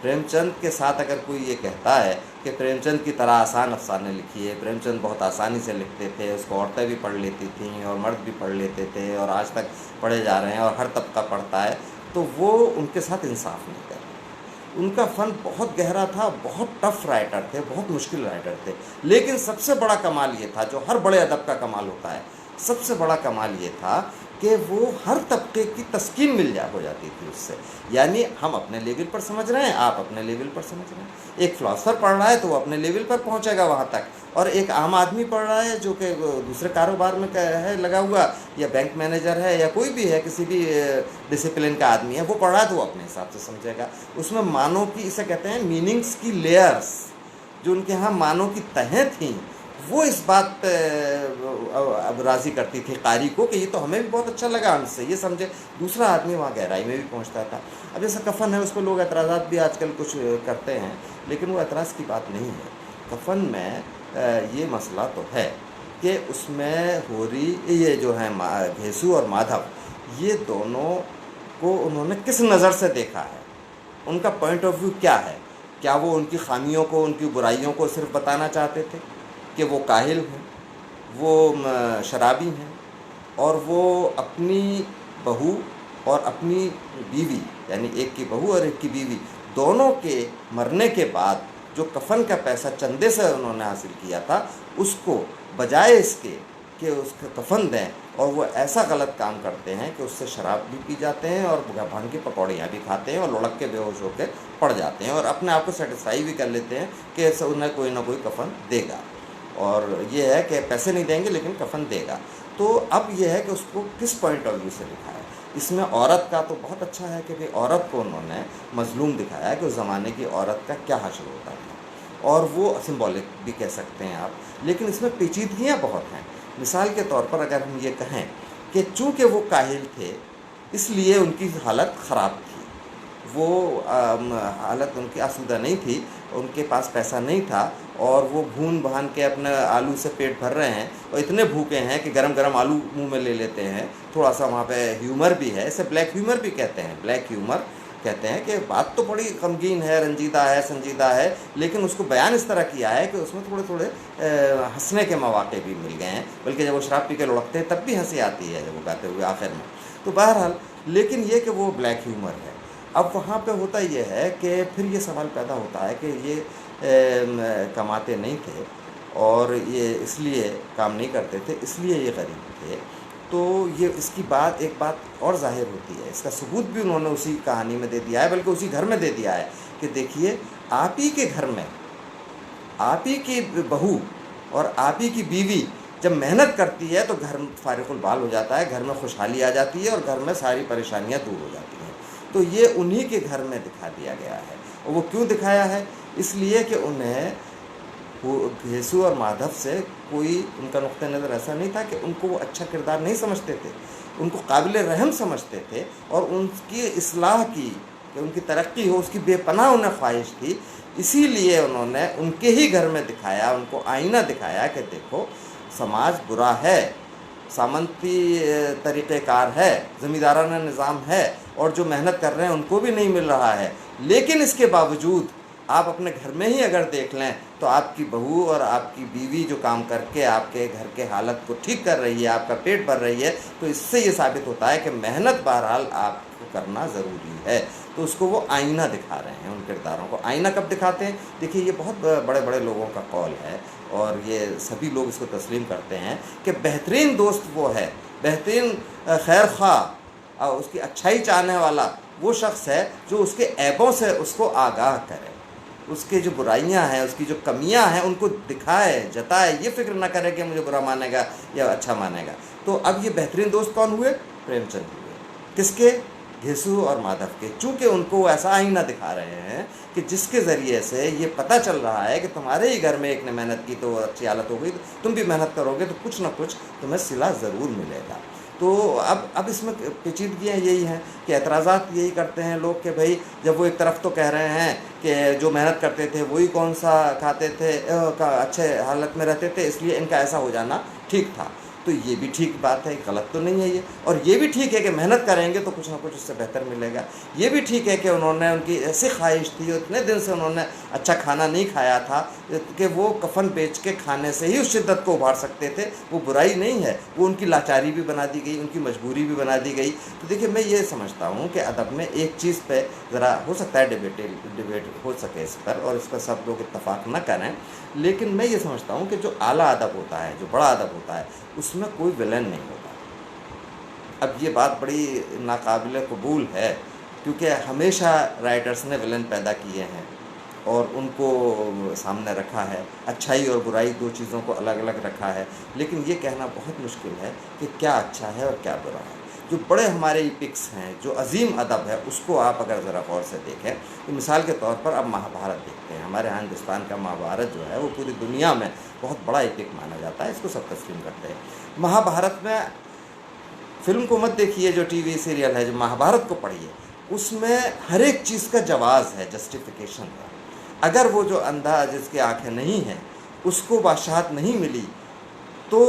प्रेमचंद के साथ अगर कोई ये कहता है कि प्रेमचंद की तरह आसान अफसाने लिखिए, प्रेमचंद बहुत आसानी से लिखते थे, उसको औरतें भी पढ़ लेती थीं और मर्द भी पढ़ लेते थे, और आज तक पढ़े जा रहे हैं और हर तबका पढ़ता है, तो वो उनके साथ इंसाफ नहीं कर रहे। उनका फ़न बहुत गहरा था, बहुत टफ़ राइटर थे, बहुत मुश्किल राइटर थे। लेकिन सबसे बड़ा कमाल ये था, जो हर बड़े अदब का कमाल होता है, सबसे बड़ा कमाल ये था कि वो हर तबके की तस्कीन हो जाती थी उससे। यानी हम अपने लेवल पर समझ रहे हैं, आप अपने लेवल पर समझ रहे हैं। एक फ़िलासफ़र पढ़ रहा है तो वो अपने लेवल पर पहुंचेगा वहाँ तक, और एक आम आदमी पढ़ रहा है जो कि दूसरे कारोबार में है लगा हुआ, या बैंक मैनेजर है, या कोई भी है, किसी भी डिसिप्लिन का आदमी है, वो पढ़ रहा है तो वो अपने हिसाब से समझेगा। उसमें मानों की, इसे कहते हैं मीनिंग्स की लेयर्स, जो उनके यहाँ मानों की तहें थीं, वो इस बात पे अब राज़ी करती थी कारी को कि ये तो हमें भी बहुत अच्छा लगा हमसे, ये समझे दूसरा आदमी वहाँ गहराई में भी पहुँचता था। अब जैसा कफ़न है उस पर लोग एतराज़ात भी आजकल कुछ करते हैं, लेकिन वो एतराज़ की बात नहीं है। कफ़न में ये मसला तो है कि उसमें होरी ये जो है घेसू और माधव, ये दोनों को उन्होंने किस नज़र से देखा है, उनका पॉइंट ऑफ व्यू क्या है। क्या वो उनकी ख़ामियों को, उनकी बुराइयों को सिर्फ बताना चाहते थे कि वो काहिल हैं, वो शराबी हैं, और वो अपनी बहू और अपनी बीवी, यानी एक की बहू और एक की बीवी, दोनों के मरने के बाद जो कफ़न का पैसा चंदे से उन्होंने हासिल किया था, उसको बजाय इसके कि उसका कफ़न दें, और वो ऐसा गलत काम करते हैं कि उससे शराब भी पी जाते हैं और भांग की पकौड़ियाँ भी खाते हैं और लुढ़क के बेहोश होकर पड़ जाते हैं और अपने आप को सेटिस्फाई भी कर लेते हैं कि उन्हें कोई ना कोई कफ़न देगा, और ये है कि पैसे नहीं देंगे लेकिन कफ़न देगा। तो अब ये है कि उसको किस पॉइंट ऑफ व्यू से लिखा है। इसमें औरत का तो बहुत अच्छा है कि भाई औरत को उन्होंने मज़लूम दिखाया है कि उस ज़माने की औरत का क्या हासिल होता था, और वो सिंबॉलिक भी कह सकते हैं आप, लेकिन इसमें पेचीदगियाँ बहुत हैं। मिसाल के तौर पर अगर हम ये कहें कि चूँकि वो काहिल थे इसलिए उनकी हालत ख़राब थी, वो हालत उनकी आसूदा नहीं थी, उनके पास पैसा नहीं था, और वो भून भान के अपने आलू से पेट भर रहे हैं और इतने भूखे हैं कि गरम गरम आलू मुंह में ले लेते हैं। थोड़ा सा वहाँ पे ह्यूमर भी है, इसे ब्लैक ह्यूमर भी कहते हैं, ब्लैक ह्यूमर कहते हैं कि बात तो बड़ी गमगीन है, रंजीदा है, संजीदा है, लेकिन उसको बयान इस तरह किया है कि उसमें थोड़े थोड़े हंसने के मौके भी मिल गए हैं, बल्कि जब वो शराब पी के लुढ़कते हैं तब भी हंसी आती है जब वो गाते हुए आखिर में। तो बहरहाल, लेकिन ये कि वो ब्लैक ह्यूमर है। अब वहाँ पे होता ये है कि फिर ये सवाल पैदा होता है कि ये कमाते नहीं थे और ये इसलिए काम नहीं करते थे, इसलिए ये गरीब थे। तो ये इसकी बात एक बात और ज़ाहिर होती है, इसका सबूत भी उन्होंने उसी कहानी में दे दिया है, बल्कि उसी घर में दे दिया है कि देखिए आप ही के घर में आप ही की बहू और आप ही की बीवी जब मेहनत करती है तो घर फारिकुल बाल हो जाता है, घर में खुशहाली आ जाती है और घर में सारी परेशानियां दूर हो जाती हैं। तो ये उन्हीं के घर में दिखा दिया गया है। और वो क्यों दिखाया है? इसलिए कि उन्हें घेसू और माधव से कोई उनका नुक्ता नज़र ऐसा नहीं था कि उनको वो अच्छा किरदार नहीं समझते थे, उनको काबिल रहम समझते थे, और उनकी इस्लाह की, कि उनकी तरक्की हो, उसकी बेपनाह उन्हें ख्वाहिश थी। इसीलिए उन्होंने उनके ही घर में दिखाया, उनको आईना दिखाया कि देखो समाज बुरा है, सामंती तरीक़ेकार है, ज़मींदाराना निज़ाम है, और जो मेहनत कर रहे हैं उनको भी नहीं मिल रहा है। लेकिन इसके बावजूद आप अपने घर में ही अगर देख लें तो आपकी बहू और आपकी बीवी जो काम करके आपके घर के हालत को ठीक कर रही है, आपका पेट भर रही है, तो इससे ये साबित होता है कि मेहनत बहरहाल आपको करना ज़रूरी है। तो उसको वो आईना दिखा रहे हैं, उन किरदारों को। आईना कब दिखाते हैं? देखिए ये बहुत बड़े बड़े लोगों का कौल है और ये सभी लोग इसको तस्लीम करते हैं कि बेहतरीन दोस्त वो है, बेहतरीन खैर ख्वाह, उसकी अच्छाई चाहने वाला वो शख्स है जो उसके ऐबों से उसको आगाह करे, उसके जो बुराइयां हैं, उसकी जो कमियां हैं उनको दिखाए, जताए, ये फिक्र ना करे कि मुझे बुरा मानेगा या अच्छा मानेगा। तो अब ये बेहतरीन दोस्त कौन हुए? प्रेमचंद हुए। किसके? घेसू और माधव के। चूँकि उनको ऐसा आईना दिखा रहे हैं कि जिसके ज़रिए से ये पता चल रहा है कि तुम्हारे ही घर में एक ने मेहनत की तो अच्छी हालत हो गई, तो तुम भी मेहनत करोगे तो कुछ ना कुछ तुम्हें सिला ज़रूर मिलेगा। तो अब इसमें पेचीदगियाँ यही हैं कि एतराज़ात यही करते हैं लोग कि भाई जब वो एक तरफ तो कह रहे हैं कि जो मेहनत करते थे वही कौन सा खाते थे, अच्छे हालत में रहते थे, इसलिए इनका ऐसा हो जाना ठीक था। तो ये भी ठीक बात है, गलत तो नहीं है ये। और ये भी ठीक है कि मेहनत करेंगे तो कुछ ना कुछ उससे बेहतर मिलेगा। ये भी ठीक है कि उन्होंने, उनकी ऐसी ख्वाहिश थी, इतने दिन से उन्होंने अच्छा खाना नहीं खाया था कि वो कफन बेच के खाने से ही उस शिद्दत को उभार सकते थे। वो बुराई नहीं है, वो उनकी लाचारी भी बना दी गई, उनकी मजबूरी भी बना दी गई। तो देखिए मैं ये समझता हूँ कि अदब में एक चीज़ पर ज़रा हो सकता है डिबेट हो सके इस पर, और इस पर सब लोग इत्तफाक़ न करें, लेकिन मैं ये समझता हूँ कि जो आला अदब होता है, जो बड़ा अदब होता है, उसमें कोई विलन नहीं होता। अब ये बात बड़ी नाकाबिल कबूल है क्योंकि हमेशा राइटर्स ने विलन पैदा किए हैं और उनको सामने रखा है, अच्छाई और बुराई दो चीज़ों को अलग अलग रखा है। लेकिन ये कहना बहुत मुश्किल है कि क्या अच्छा है और क्या बुरा है। जो बड़े हमारे इपिक्स हैं, जो अजीम अदब है, उसको आप अगर ज़रा गौर से देखें तो मिसाल के तौर पर अब महाभारत देखते हैं। हमारे यहाँ हिंदुस्तान का महाभारत जो है वो पूरी दुनिया में बहुत बड़ा इपिक माना जाता है, इसको सब तस्लीम करते हैं। महाभारत में फिल्म को मत देखिए, जो टीवी सीरियल है, जो महाभारत को पढ़िए, उसमें हर एक चीज़ का जवाज़ है, जस्टिफिकेशन है। अगर वो जो अंधा जिसकी आंखें नहीं हैं उसको बादशाहत नहीं मिली तो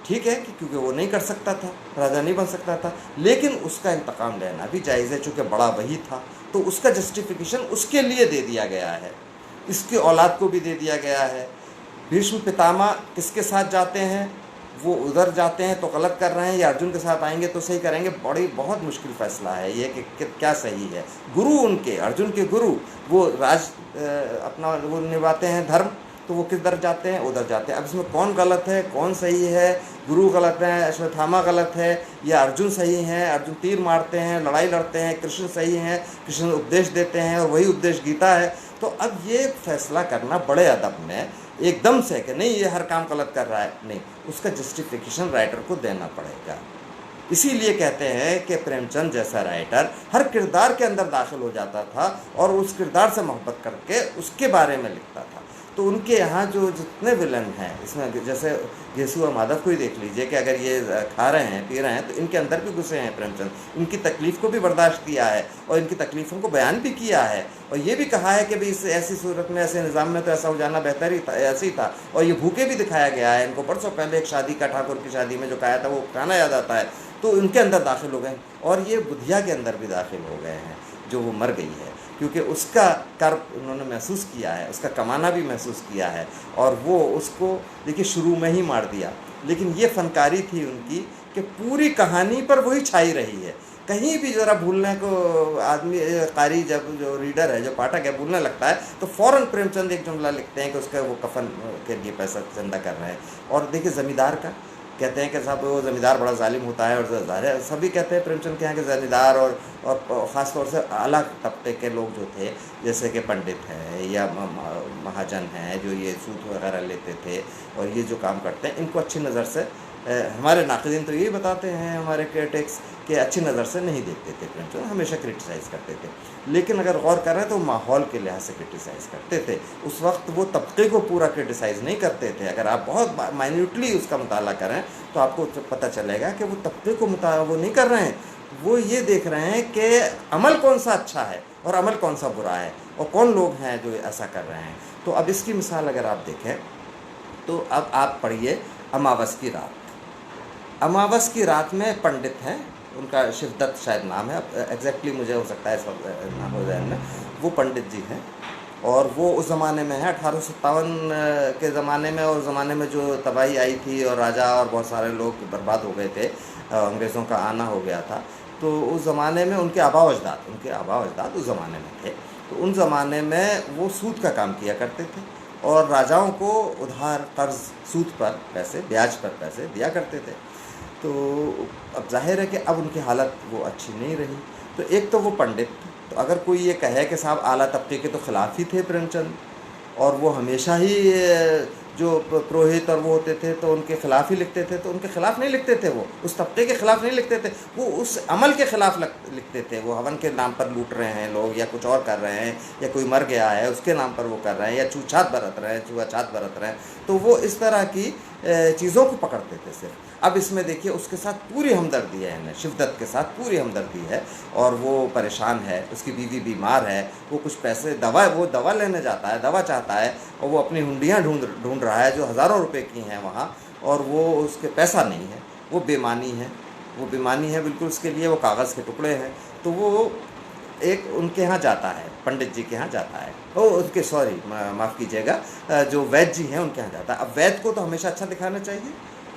ठीक है कि क्योंकि वो नहीं कर सकता था, राजा नहीं बन सकता था, लेकिन उसका इंतकाम लेना भी जायज़ है, चूँकि बड़ा वही था तो उसका जस्टिफिकेशन उसके लिए दे दिया गया है, इसकी औलाद को भी दे दिया गया है। भीष्म पितामह किसके साथ जाते हैं, वो उधर जाते हैं तो गलत कर रहे हैं, या अर्जुन के साथ आएंगे तो सही करेंगे, बहुत मुश्किल फ़ैसला है ये कि क्या सही है। गुरु उनके, अर्जुन के गुरु, वो अपना वो निभाते हैं धर्म, तो वो किधर जाते हैं, उधर जाते हैं। अब इसमें कौन गलत है, कौन सही है? गुरु गलत है, अश्वत्थामा गलत है, या अर्जुन सही हैं, अर्जुन तीर मारते हैं, लड़ाई लड़ते हैं, कृष्ण सही हैं, कृष्ण उपदेश देते हैं और वही उपदेश गीता है। तो अब ये फैसला करना बड़े अदब में एकदम से कि नहीं ये हर काम गलत कर रहा है, नहीं, उसका जस्टिफिकेशन राइटर को देना पड़ेगा। इसीलिए कहते हैं कि प्रेमचंद जैसा राइटर हर किरदार के अंदर दाखिल हो जाता था और उस किरदार से मोहब्बत करके उसके बारे में लिखता था। तो उनके यहाँ जो जितने विलन हैं, इसमें जैसे घेसु और माधव को ही देख लीजिए कि अगर ये खा रहे हैं, पी रहे हैं, तो इनके अंदर भी घुसे हैं प्रेमचंद, इनकी तकलीफ़ को भी बर्दाश्त किया है और इनकी तकलीफ़ों को बयान भी किया है, और ये भी कहा है कि भाई इस ऐसी सूरत में, ऐसे निज़ाम में तो ऐसा हो जाना बेहतर ही था, ऐसे ही था। और ये भूखे भी दिखाया गया है इनको, परसों पहले एक शादी का, ठाकुर की शादी में जो खाया था वो खाना याद आता है, तो इनके अंदर दाखिल हो गए। और ये बुधिया के अंदर भी दाखिल हो गए हैं जो वो मर गई है, क्योंकि उसका कर्ब उन्होंने महसूस किया है, उसका कमाना भी महसूस किया है, और वो उसको देखिए शुरू में ही मार दिया। लेकिन ये फनकारी थी उनकी कि पूरी कहानी पर वही छाई रही है। कहीं भी ज़रा भूलने को आदमी, कारी, जब जो रीडर है, जो पाठक है, भूलने लगता है तो फ़ौरन प्रेमचंद एक जुमला लिखते हैं कि उसका वो कफन के लिए पैसा चंदा कर रहे हैं। और देखिए ज़मींदार का कहते हैं कि साहब वो ज़मींदार बड़ा जालिम होता है, और ज़ाहिर सभी कहते हैं प्रेमचंद के यहाँ के ज़मींदार और ख़ास तौर से अलग तबके के लोग जो थे, जैसे कि पंडित हैं या महाजन हैं जो ये सूद वगैरह लेते थे और ये जो काम करते हैं, इनको अच्छी नज़र से हमारे नाक़िदीन तो यही बताते हैं, हमारे क्रिटिक्स, कि अच्छी नज़र से नहीं देखते थे प्रेमचंद, हमेशा क्रिटिसाइज़ करते थे। लेकिन अगर गौर करें तो माहौल के लिहाज से क्रिटिसाइज़ करते थे। उस वक्त वो तबके को पूरा क्रिटिसाइज़ नहीं करते थे। अगर आप बहुत माइन्यूटली उसका मुताला करें तो आपको पता चलेगा कि वो तबके को वो नहीं कर रहे हैं, वो ये देख रहे हैं कि अमल कौन सा अच्छा है और अमल कौन सा बुरा है और कौन लोग हैं जो ऐसा कर रहे हैं। तो अब इसकी मिसाल अगर आप देखें तो अब आप पढ़िए अमावस की रात। अमावस की रात में पंडित हैं, उनका शिवदत्त शायद नाम है, अब एग्जैक्टली मुझे हो सकता है इस वक्त नाम हो जाए, वो पंडित जी हैं और वो उस ज़माने में है 1857 के ज़माने में, और ज़माने में जो तबाही आई थी और राजा और बहुत सारे लोग बर्बाद हो गए थे, अंग्रेज़ों का आना हो गया था। तो उस ज़माने में उनके आबा अजदाद उस ज़माने में थे, तो उन ज़माने में वो सूद का काम किया करते थे और राजाओं को उधार, कर्ज, सूद पर पैसे, ब्याज पर पैसे दिया करते थे। तो अब जाहिर है कि अब उनकी हालत वो अच्छी नहीं रही। तो एक तो वो पंडित, तो अगर कोई ये कहे कि साहब आला तबके के तो ख़िलाफ़ ही थे प्रेमचंद, और वो हमेशा ही जो पुरोहित और वो होते थे तो उनके ख़िलाफ़ ही लिखते थे, तो उनके ख़िलाफ़ नहीं लिखते थे, वो उस तबके के ख़िलाफ़ नहीं लिखते थे, वो उस अमल के ख़िलाफ़ लिखते थे। वो हवन के नाम पर लूट रहे हैं लोग, या कुछ और कर रहे हैं, या कोई मर गया है उसके नाम पर वो कर रहे हैं, या छूछात बरत रहे हैं, छुआछात बरत रहे हैं, तो वो इस तरह की चीज़ों को पकड़ते थे सिर्फ। अब इसमें देखिए उसके साथ पूरी हमदर्दी है, इन्हें शिवदत्त के साथ पूरी हमदर्दी है, और वो परेशान है, उसकी बीवी बीमार है, वो कुछ पैसे वो दवा लेने जाता है, दवा चाहता है, और वो अपनी हुंडियाँ ढूंढ रहा है जो हज़ारों रुपए की हैं वहाँ, और वो उसके पैसा नहीं है, वो बेमानी है बिल्कुल, उसके लिए वो कागज़ के टुकड़े हैं। तो वो एक उनके यहाँ जाता है, पंडित जी के यहाँ जाता है, उसके माफ़ कीजिएगा, जो वैद्य जी हैं उनके यहाँ जाता है। अब वैद्य को तो हमेशा अच्छा दिखाना चाहिए,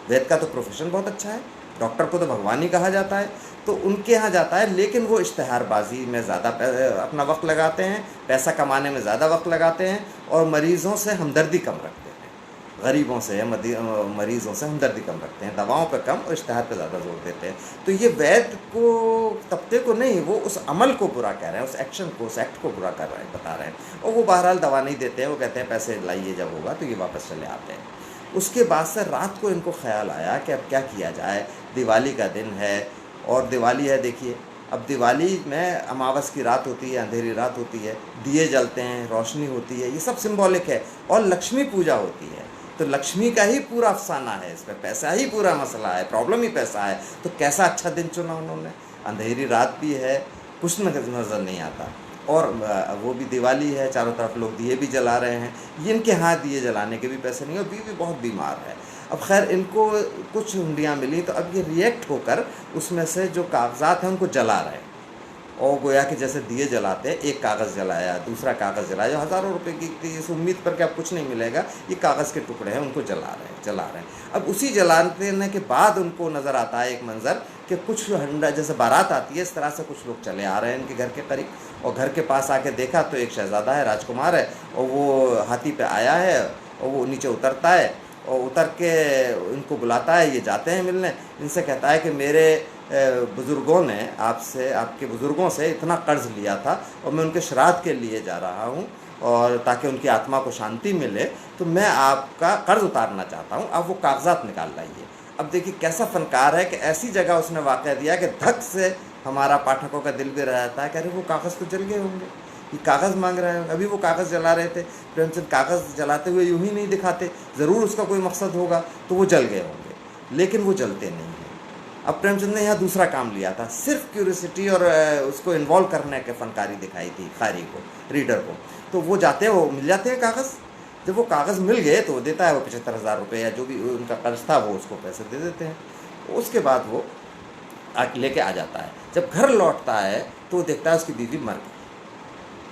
वैद्य का तो प्रोफेशन बहुत अच्छा है, डॉक्टर को तो भगवान ही कहा जाता है, तो उनके यहाँ जाता है। लेकिन वो इश्तिहारबाजी में ज़्यादा अपना वक्त लगाते हैं, पैसा कमाने में ज़्यादा वक्त लगाते हैं, और मरीज़ों से हमदर्दी कम रखते हैं, गरीबों से, मरीज़ों से हमदर्दी कम रखते हैं, दवाओं पर कम और इश्तिहार पर ज़्यादा जोर देते हैं। तो ये वैद्य को, तबके को नहीं, वो उस अमल को बुरा कह रहे हैं, उस एक्शन को, उस एक्ट को बुरा कर रहे हैं, बता रहे हैं। और वो बहरहाल दवा नहीं देते हैं, वो कहते हैं पैसे लाइए, जब होगा तो ये वापस चले आते हैं। उसके बाद से रात को इनको ख्याल आया कि अब क्या किया जाए, दिवाली का दिन है, और दिवाली है देखिए, अब दिवाली में अमावस की रात होती है, अंधेरी रात होती है, दिए जलते हैं, रोशनी होती है, ये सब सिंबॉलिक है। और लक्ष्मी पूजा होती है, तो लक्ष्मी का ही पूरा अफसाना है इसमें, पैसा ही पूरा मसला है, प्रॉब्लम ही पैसा है। तो कैसा अच्छा दिन चुना उन्होंने, अंधेरी रात भी है, कुछ नज़र नहीं आता, और वो भी दिवाली है, चारों तरफ लोग दिए भी जला रहे हैं। ये इनके हाथ दिए जलाने के भी पैसे नहीं, और बीवी बहुत बीमार है। अब खैर इनको कुछ हुंडियाँ मिली, तो अब ये रिएक्ट होकर उसमें से जो कागजात हैं उनको जला रहे हैं, और गोया कि जैसे दिए जलाते हैं, एक कागज़ जलाया, दूसरा कागज़ जलाया, जो हज़ारों रुपए की थी, इस उम्मीद पर कि अब कुछ नहीं मिलेगा, ये कागज़ के टुकड़े हैं, उनको जला रहे हैं। अब उसी जलाने के बाद उनको नज़र आता है एक मंज़र कि कुछ हंडा जैसे बारात आती है, इस तरह से कुछ लोग चले आ रहे हैं इनके घर के करीब, और घर के पास आके देखा तो एक शहज़ादा है, राजकुमार है, और वो हाथी पे आया है, और वो नीचे उतरता है, और उतर के इनको बुलाता है। ये जाते हैं मिलने, इनसे कहता है कि मेरे बुज़ुर्गों ने आपसे, आपके बुज़ुर्गों से इतना कर्ज़ लिया था, और मैं उनके श्राद्ध के लिए जा रहा हूँ, और ताकि उनकी आत्मा को शांति मिले, तो मैं आपका कर्ज़ उतारना चाहता हूँ, आप वो कागजात निकाल लाइए। अब देखिए कैसा फ़नकार है कि ऐसी जगह उसने वाक़या दिया कि धक से हमारा पाठकों का दिल भी रहता है कि अरे वो कागज़ तो जल गए होंगे, ये कागज़ मांग रहे हैं। अभी वो कागज़ जला रहे थे, प्रेमचंद कागज़ जलाते हुए यूँ ही नहीं दिखाते, ज़रूर उसका कोई मकसद होगा, तो वो जल गए होंगे, लेकिन वो जलते नहीं हैं। अब प्रेमचंद ने यहाँ दूसरा काम लिया था, सिर्फ क्यूरियोसिटी और उसको इन्वॉल्व करने के फनकारी दिखाई थी कारी को, रीडर को। तो वो जाते हैं, वो मिल जाते हैं कागज़। जब वो कागज़ मिल गए तो वो देता है, वो 75,000 रुपये या जो भी उनका कर्ज था वो उसको पैसे दे देते हैं। उसके बाद वो लेके आ जाता है। जब घर लौटता है तो वो देखता है उसकी बीवी मर गई।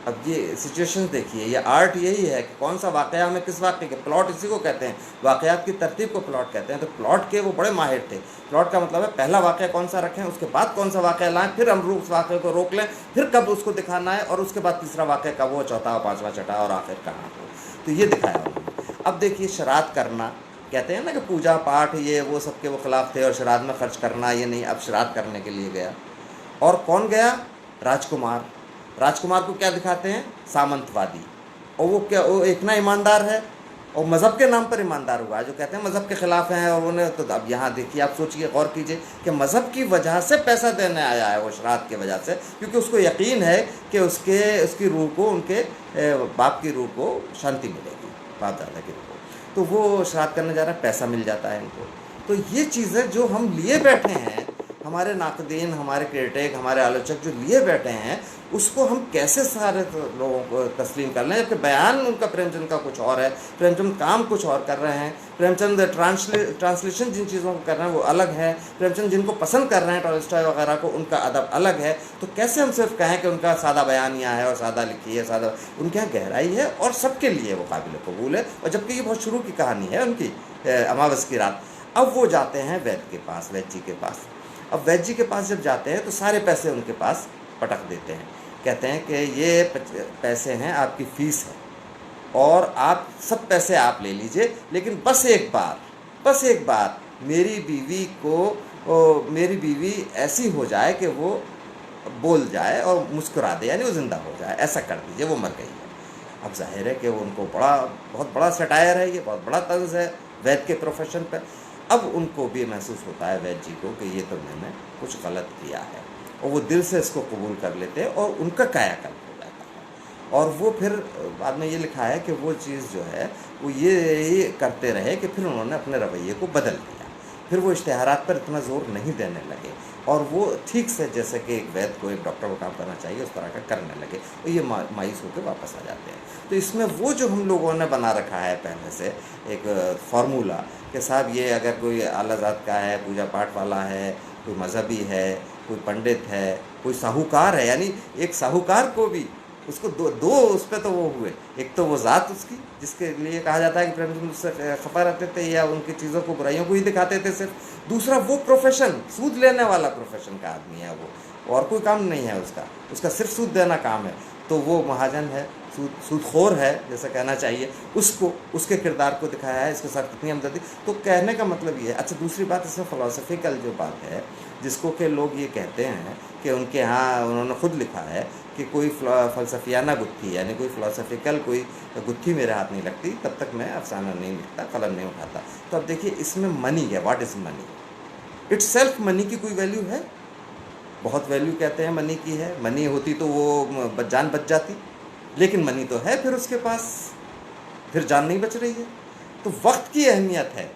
अब ये सिचुएशन देखिए, ये आर्ट यही है कि कौन सा वाक़या में किस वाक़े के, प्लॉट इसी को कहते हैं, वाक़यात की तरतीब को प्लॉट कहते हैं। तो प्लॉट के वो बड़े माहिर थे। प्लॉट का मतलब है पहला वाक़या कौन सा रखें, उसके बाद कौन सा वाक़या लाएं, फिर हम उस वाक़े को रोक लें, फिर कब उसको दिखाना है, और उसके बाद तीसरा वाक़या कब हो, चौथा, पाँचवा, छठा, और आखिर कहाँ हो। तो ये दिखाया उन्होंने। अब देखिए श्राद्ध करना, कहते हैं ना कि पूजा पाठ ये वो सबके वो खिलाफ थे, और श्राद्ध में खर्च करना ये नहीं। अब श्राद्ध करने के लिए गया, और कौन गया, राजकुमार। राजकुमार को क्या दिखाते हैं, सामंतवादी, और वो क्या, वो इतना ईमानदार है, और मज़हब के नाम पर ईमानदार हुआ है। जो कहते हैं मज़हब के ख़िलाफ़ हैं, और उन्हें तो अब यहाँ देखिए, आप सोचिए, गौर कीजिए कि मज़हब की वजह से पैसा देने आया है वो, श्राद्ध की वजह से, क्योंकि उसको यकीन है कि उसकी रूह को, उनके बाप की रूह को शांति मिलेगी, बाप दादा की रूह को। तो वो श्राद्ध करने जा रहा है, पैसा मिल जाता है इनको। तो ये चीज़ें जो हम लिए बैठे हैं, हमारे नाकदीन, हमारे क्रिटिक, हमारे आलोचक जो लिए बैठे हैं, उसको हम कैसे सारे लोगों को तस्लीम कर लें, जबकि बयान उनका प्रेमचंद का कुछ और है, प्रेमचंद काम कुछ और कर रहे हैं। प्रेमचंद ट्रांसलेशन जिन चीज़ों को कर रहे हैं वो अलग है, प्रेमचंद जिनको पसंद कर रहे हैं, टॉलस्टॉय वगैरह को, उनका अदब अलग है। तो कैसे हम सिर्फ कहें कि उनका सादा बयान यहाँ है और सादा लिखी है, सादा, उनके यहाँ गहराई है और सबके लिए वो काबिल कबूल है। और जबकि ये बहुत शुरू की कहानी है उनकी, अमावस की रात। अब वो जाते हैं वैद्य के पास, वैद्य जी के पास। अब वैद्य जी के पास जब जाते हैं तो सारे पैसे उनके पास पटक देते हैं, कहते हैं कि ये पैसे हैं, आपकी फ़ीस है, और आप सब पैसे आप ले लीजिए, लेकिन बस एक बार मेरी बीवी ऐसी हो जाए कि वो बोल जाए और मुस्कुरा दे, यानी वो ज़िंदा हो जाए, ऐसा कर दीजिए, वो मर गई है। अब जाहिर है कि वो उनको बहुत बड़ा सटायर है, ये बहुत बड़ा तंज़ है वैद्य के प्रोफेशन पर। अब उनको भी महसूस होता है वैद्य जी को कि ये तो मैंने कुछ गलत किया है, और वो दिल से इसको कबूल कर लेते हैं, और उनका कायाकल्प हो जाता है। और वो फिर बाद में ये लिखा है कि वो चीज़ जो है वो ये करते रहे कि फिर उन्होंने अपने रवैये को बदल दिया। फिर वो इश्तिहारात पर इतना ज़ोर नहीं देने लगे, और वो ठीक से, जैसे कि एक वैद्य को एक डॉक्टर को काम करना चाहिए, उस तरह का करने लगे, और ये मायूस होकर वापस आ जाते हैं। तो इसमें वो जो हम लोगों ने बना रखा है पहले से एक फार्मूला कि साहब ये अगर कोई आला ज़ात का है, पूजा पाठ वाला है, कोई मजहबी है, कोई पंडित है, कोई साहूकार है, यानी एक साहूकार को भी उसको दो उस पर तो वो हुए, एक तो वो ज़ात उसकी जिसके लिए कहा जाता है कि प्रेमचंद उससे खफा रहते थे या उनकी चीज़ों को, बुराइयों को ही दिखाते थे सिर्फ। दूसरा वो प्रोफेशन, सूद लेने वाला प्रोफेशन का आदमी है वो, और कोई काम नहीं है उसका सिर्फ सूद देना काम है। तो वो महाजन है, सूदखोर है जैसा कहना चाहिए, उसको, उसके किरदार को दिखाया है, इसके साथ कितनी हमदर्दी। तो कहने का मतलब ये है। अच्छा, दूसरी बात इसमें फ़िलासफ़िकल जो बात है, जिसको के लोग ये कहते हैं कि उनके यहाँ, उन्होंने ख़ुद लिखा है कि कोई फ़लसफ़ियाना गुत्थी, यानी कोई फ़िलासफ़िकल कोई गुत्थी मेरे हाथ नहीं लगती तब तक मैं अफसाना नहीं लिखता, कलम नहीं उठाता। तो अब देखिए इसमें मनी है, what is money, it's self money की कोई वैल्यू है? बहुत वैल्यू कहते हैं मनी की है, मनी होती तो वो जान बच जाती, लेकिन मनी तो है फिर उसके पास, फिर जान नहीं बच रही है। तो वक्त की अहमियत है,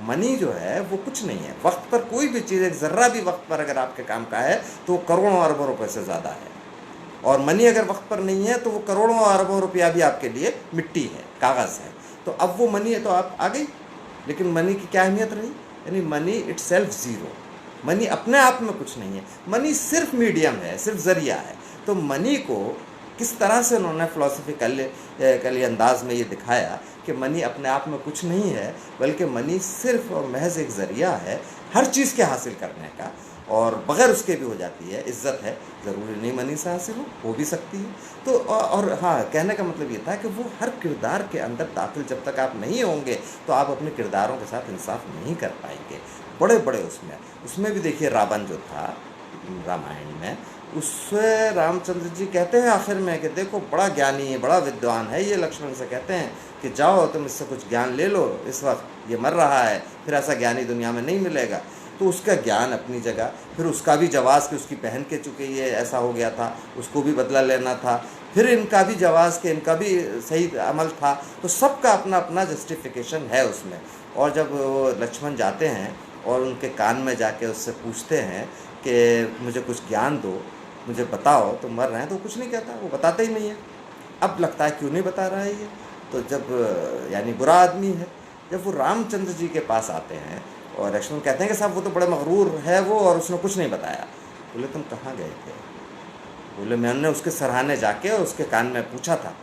मनी जो है वो कुछ नहीं है। वक्त पर कोई भी चीज़, एक ज़र्रा भी वक्त पर अगर आपके काम का है तो वो करोड़ों अरबों रुपए से ज़्यादा है। और मनी अगर वक्त पर नहीं है तो वो करोड़ों अरबों रुपया भी आपके लिए मिट्टी है, कागज़ है। तो अब वो मनी है तो आप आ गई, लेकिन मनी की क्या अहमियत रही? यानी money it's self zero. Money अपने आप में कुछ नहीं है, मनी सिर्फ मीडियम है, सिर्फ ज़रिया है। तो मनी को किस तरह से उन्होंने फ़िलासफ़िकली अंदाज में ये दिखाया कि मनी अपने आप में कुछ नहीं है, बल्कि मनी सिर्फ और महज एक ज़रिया है हर चीज़ के हासिल करने का, और बग़ैर उसके भी हो जाती है। इज़्ज़त है, ज़रूरी नहीं मनी से हासिल हो भी सकती है। तो और हाँ, कहने का मतलब ये था कि वो हर किरदार के अंदर दाखिल जब तक आप नहीं होंगे तो आप अपने किरदारों के साथ इंसाफ नहीं कर पाएंगे। बड़े बड़े उसमें भी देखिए, रावण जो था रामायण में, उससे रामचंद्र जी कहते हैं आखिर में कि देखो बड़ा ज्ञानी है, बड़ा विद्वान है ये। लक्ष्मण से कहते हैं कि जाओ तुम इससे कुछ ज्ञान ले लो, इस वक्त ये मर रहा है, फिर ऐसा ज्ञानी दुनिया में नहीं मिलेगा। तो उसका ज्ञान अपनी जगह, फिर उसका भी जवाज़ कि उसकी बहन के चूँकि ये ऐसा हो गया था, उसको भी बदला लेना था, फिर इनका भी जवाज़ कि इनका भी सही अमल था। तो सबका अपना अपना जस्टिफिकेशन है उसमें। और जब वो लक्ष्मण जाते हैं और उनके कान में जाके उससे पूछते हैं कि मुझे कुछ ज्ञान दो, मुझे बताओ, तो मर रहे हैं, तो कुछ नहीं कहता, वो बताता ही नहीं है। अब लगता है क्यों नहीं बता रहा है ये, तो जब यानी बुरा आदमी है। जब वो रामचंद्र जी के पास आते हैं और लक्ष्मण कहते हैं कि साहब वो तो बड़े मगरूर है वो, और उसने कुछ नहीं बताया। बोले तुम कहाँ गए थे? बोले मैंने उसके सराहने जाके और उसके कान में पूछा था।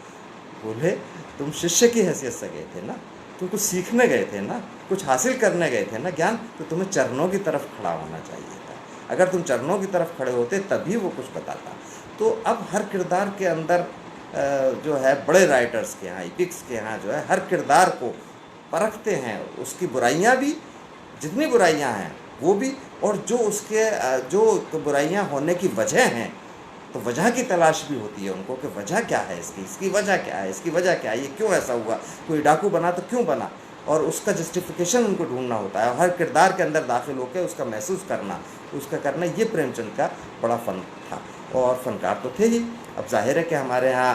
बोले तुम शिष्य की हैसियत से गए थे ना, तुम कुछ सीखने गए थे ना, कुछ हासिल करने गए थे ना ज्ञान, तो तुम्हें चरणों की तरफ खड़ा होना चाहिए था। अगर तुम चरणों की तरफ खड़े होते तभी वो कुछ बताता। तो अब हर किरदार के अंदर जो है बड़े राइटर्स के यहाँ, एपिक्स के यहाँ जो है हर किरदार को परखते हैं, उसकी बुराइयाँ भी, जितनी बुराइयाँ हैं वो भी, और जो उसके जो बुराइयाँ होने की वजह हैं, तो वजह की तलाश भी होती है उनको कि वजह क्या है इसकी वजह क्या है, इसकी वजह क्या है, ये क्यों ऐसा हुआ, कोई डाकू बना तो क्यों बना, और उसका जस्टिफिकेशन उनको ढूंढना होता है। और हर किरदार के अंदर दाखिल होकर उसका महसूस करना, उसका करना, ये प्रेमचंद का बड़ा फ़न था। और फ़नकार तो थे ही। अब जाहिर है कि हमारे यहाँ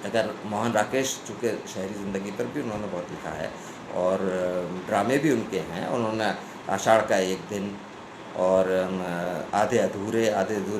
अगर मोहन राकेश, चूँकि शहरी ज़िंदगी पर भी उन्होंने बहुत लिखा है और ड्रामे भी उनके हैं, उन्होंने आषाढ़ का एक दिन और आधे अधूरे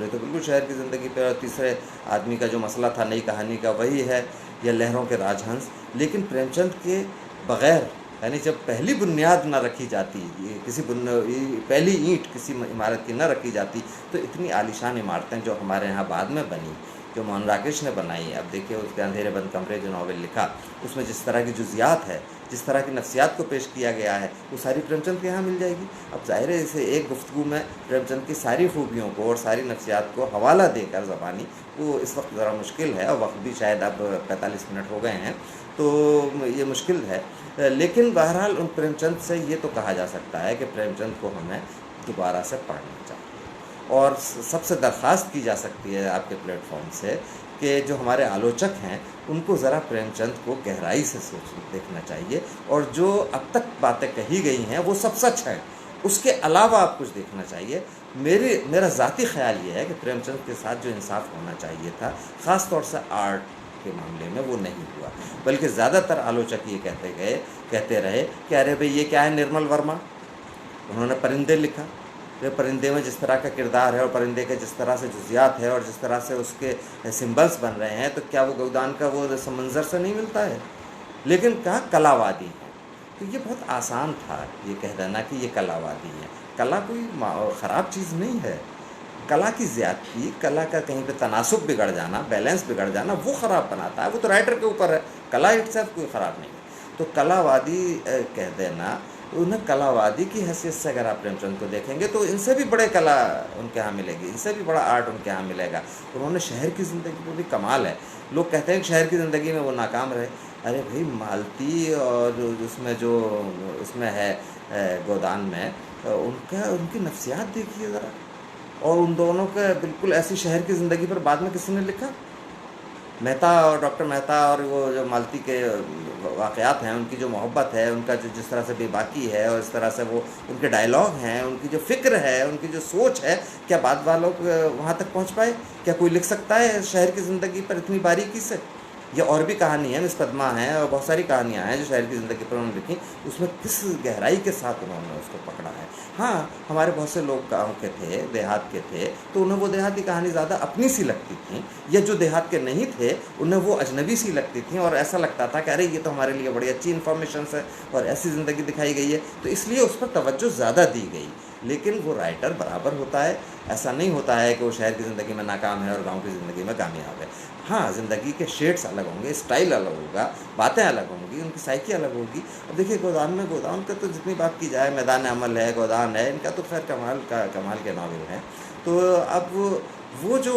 तो बिल्कुल शहर की ज़िंदगी पर, और तीसरे आदमी का जो मसला था नई कहानी का वही है, या लहरों के राजहंस। लेकिन प्रेमचंद के बग़ैर, यानी जब पहली बुनियाद न रखी जाती, किसी पहली ईंट किसी इमारत की न रखी जाती, तो इतनी आलीशान इमारतें जो हमारे यहाँ बाद में बनी, जो मोहन राकेश ने बनाई। अब देखिए उसके अंधेरे बंद कमरे जो नावल लिखा, उसमें जिस तरह की जुज़ियात है, जिस तरह की नफ्सियात को पेश किया गया है, वो सारी प्रेमचंद के यहाँ मिल जाएगी। अब ज़ाहिर है इसे एक गुफ्तगू में प्रेमचंद की सारी खूबियों को और सारी नफ्सियात को हवाला देकर ज़बानी, वो इस वक्त ज़रा मुश्किल है, और वक्त भी शायद अब 45 मिनट हो गए हैं, तो ये मुश्किल है। लेकिन बहरहाल उन प्रेमचंद से ये तो कहा जा सकता है कि प्रेमचंद को हमें दोबारा से पढ़ना चाहिए। और सबसे दरख्वास्त की जा सकती है आपके प्लेटफॉर्म से कि जो हमारे आलोचक हैं उनको ज़रा प्रेमचंद को गहराई से देखना चाहिए, और जो अब तक बातें कही गई हैं वो सब सच है, उसके अलावा आप कुछ देखना चाहिए। मेरा ज़ाती ख्याल ये है कि प्रेमचंद के साथ जो इंसाफ होना चाहिए था, ख़ास तौर से आर्ट के मामले में, वो नहीं हुआ। बल्कि ज़्यादातर आलोचक ये कहते रहे कि अरे भाई ये क्या है, निर्मल वर्मा, उन्होंने परिंदे लिखा, परिंदे में जिस तरह का किरदार है और परिंदे के जिस तरह से जुजियात है और जिस तरह से उसके सिंबल्स बन रहे हैं, तो क्या वो गौदान का वो समंज़र से नहीं मिलता है? लेकिन कहा कलावादी है, तो ये बहुत आसान था ये कह देना कि ये कलावादी है। कला कोई ख़राब चीज़ नहीं है। कला की ज़्यादती, कला का कहीं पे तनासुब बिगड़ जाना, बैलेंस बिगड़ जाना, वो ख़राब बनाता है। वो तो राइटर के ऊपर है, कला इट्सेल्फ कोई ख़राब नहीं है। तो कलावादी कह देना, उन्हें कलावादी की हैसियत से अगर आप प्रेमचंद को देखेंगे तो इनसे भी बड़े कला उनके यहाँ मिलेगी, इनसे भी बड़ा आर्ट उनके यहाँ मिलेगा। उन्होंने शहर की ज़िंदगी पर भी कमाल है। लोग कहते हैं कि शहर की ज़िंदगी में वो नाकाम रहे। अरे भाई, मालती और उसमें है गोदान में, उनकी नफ्सियात देखिए ज़रा, और उन दोनों का बिल्कुल ऐसी शहर की ज़िंदगी पर बाद में किसी ने लिखा? मेहता और डॉक्टर मेहता और वो जो मालती के वाक़यात हैं, उनकी जो मोहब्बत है, उनका जो जिस तरह से बेबाकी है और इस तरह से वो उनके डायलॉग हैं, उनकी जो फ़िक्र है, उनकी जो सोच है, क्या बाद वालों वहाँ तक पहुँच पाए? क्या कोई लिख सकता है शहर की ज़िंदगी पर इतनी बारीकी से? ये और भी कहानी है, मिस पद्मा है और बहुत सारी कहानियाँ हैं जो शहर की ज़िंदगी पर उन्होंने लिखी, उसमें किस गहराई के साथ उन्होंने उसको पकड़ा है। हाँ, हमारे बहुत से लोग गाँव के थे, देहात के थे, तो उन्हें वो देहात की कहानी ज़्यादा अपनी सी लगती थी, या जो देहात के नहीं थे उन्हें वो अजनबी सी लगती थी और ऐसा लगता था कि अरे ये तो हमारे लिए बड़ी अच्छी इन्फॉर्मेशंस है और ऐसी ज़िंदगी दिखाई गई है, तो इसलिए उस पर तवज्जो ज़्यादा दी गई। लेकिन वो राइटर बराबर होता है, ऐसा नहीं होता है कि वो शहर की ज़िंदगी में नाकाम है और गाँव की ज़िंदगी में कामयाब है। हाँ, ज़िंदगी के शेड्स अलग होंगे, स्टाइल अलग होगा, बातें अलग होंगी, उनकी साइकी अलग होगी। अब देखिए गोदान का तो जितनी बात की जाए, मैदान अमल है, गोदान है, इनका तो खैर कमाल के नावल हैं। तो अब वो जो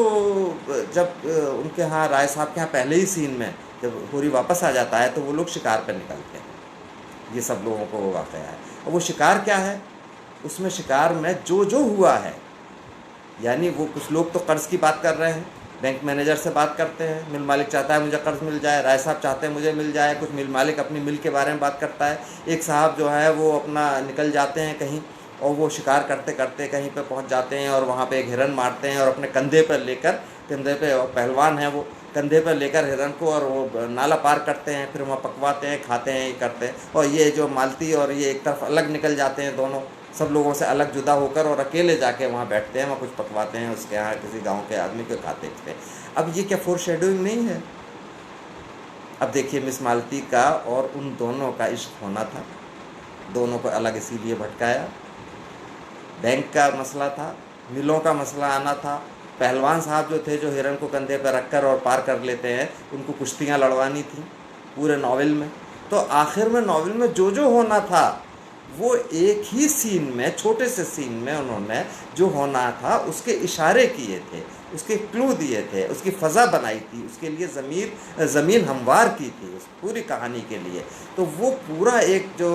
जब उनके यहाँ राय साहब के यहाँ पहले ही सीन में जब होरी वापस आ जाता है तो वो लोग शिकार पर निकलते हैं, ये सब लोगों को वो वाक़या है। और वो शिकार क्या है, उसमें शिकार में जो हुआ है, यानी वो कुछ लोग तो कर्ज़ की बात कर रहे हैं, बैंक मैनेजर से बात करते हैं, मिल मालिक चाहता है मुझे कर्ज़ मिल जाए, राय साहब चाहते हैं मुझे मिल जाए, कुछ मिल मालिक अपनी मिल के बारे में बात करता है, एक साहब जो है वो अपना निकल जाते हैं कहीं और वो शिकार करते करते कहीं पे पहुंच जाते हैं और वहाँ पे एक हिरन मारते हैं और अपने कंधे पे पहलवान है वो, कंधे पर लेकर हिरन को और वो नाला पार करते हैं, फिर वहाँ पकवाते हैं, खाते हैं, ये करते हैं। और ये जो मालती और ये एक तरफ अलग निकल जाते हैं, दोनों सब लोगों से अलग जुदा होकर और अकेले जाके वहाँ बैठते हैं, वहाँ कुछ पकवाते हैं, उसके यहाँ किसी गांव के आदमी को खाते थे। अब ये क्या फोर शेडोइंग नहीं है? अब देखिए मिस मालती का और उन दोनों का इश्क होना था, दोनों को अलग इसीलिए भटकाया। बैंक का मसला था, मिलों का मसला आना था, पहलवान साहब जो थे जो हिरन को कंधे पर रखकर और पार कर लेते हैं, उनको कुश्तियाँ लड़वानी थी पूरे नावल में। तो आखिर में नावल में जो होना था वो एक ही सीन में, छोटे से सीन में उन्होंने जो होना था उसके इशारे किए थे, उसके क्लू दिए थे, उसकी फ़ज़ा बनाई थी, उसके लिए ज़मीन हमवार की थी उस पूरी कहानी के लिए। तो वो पूरा एक जो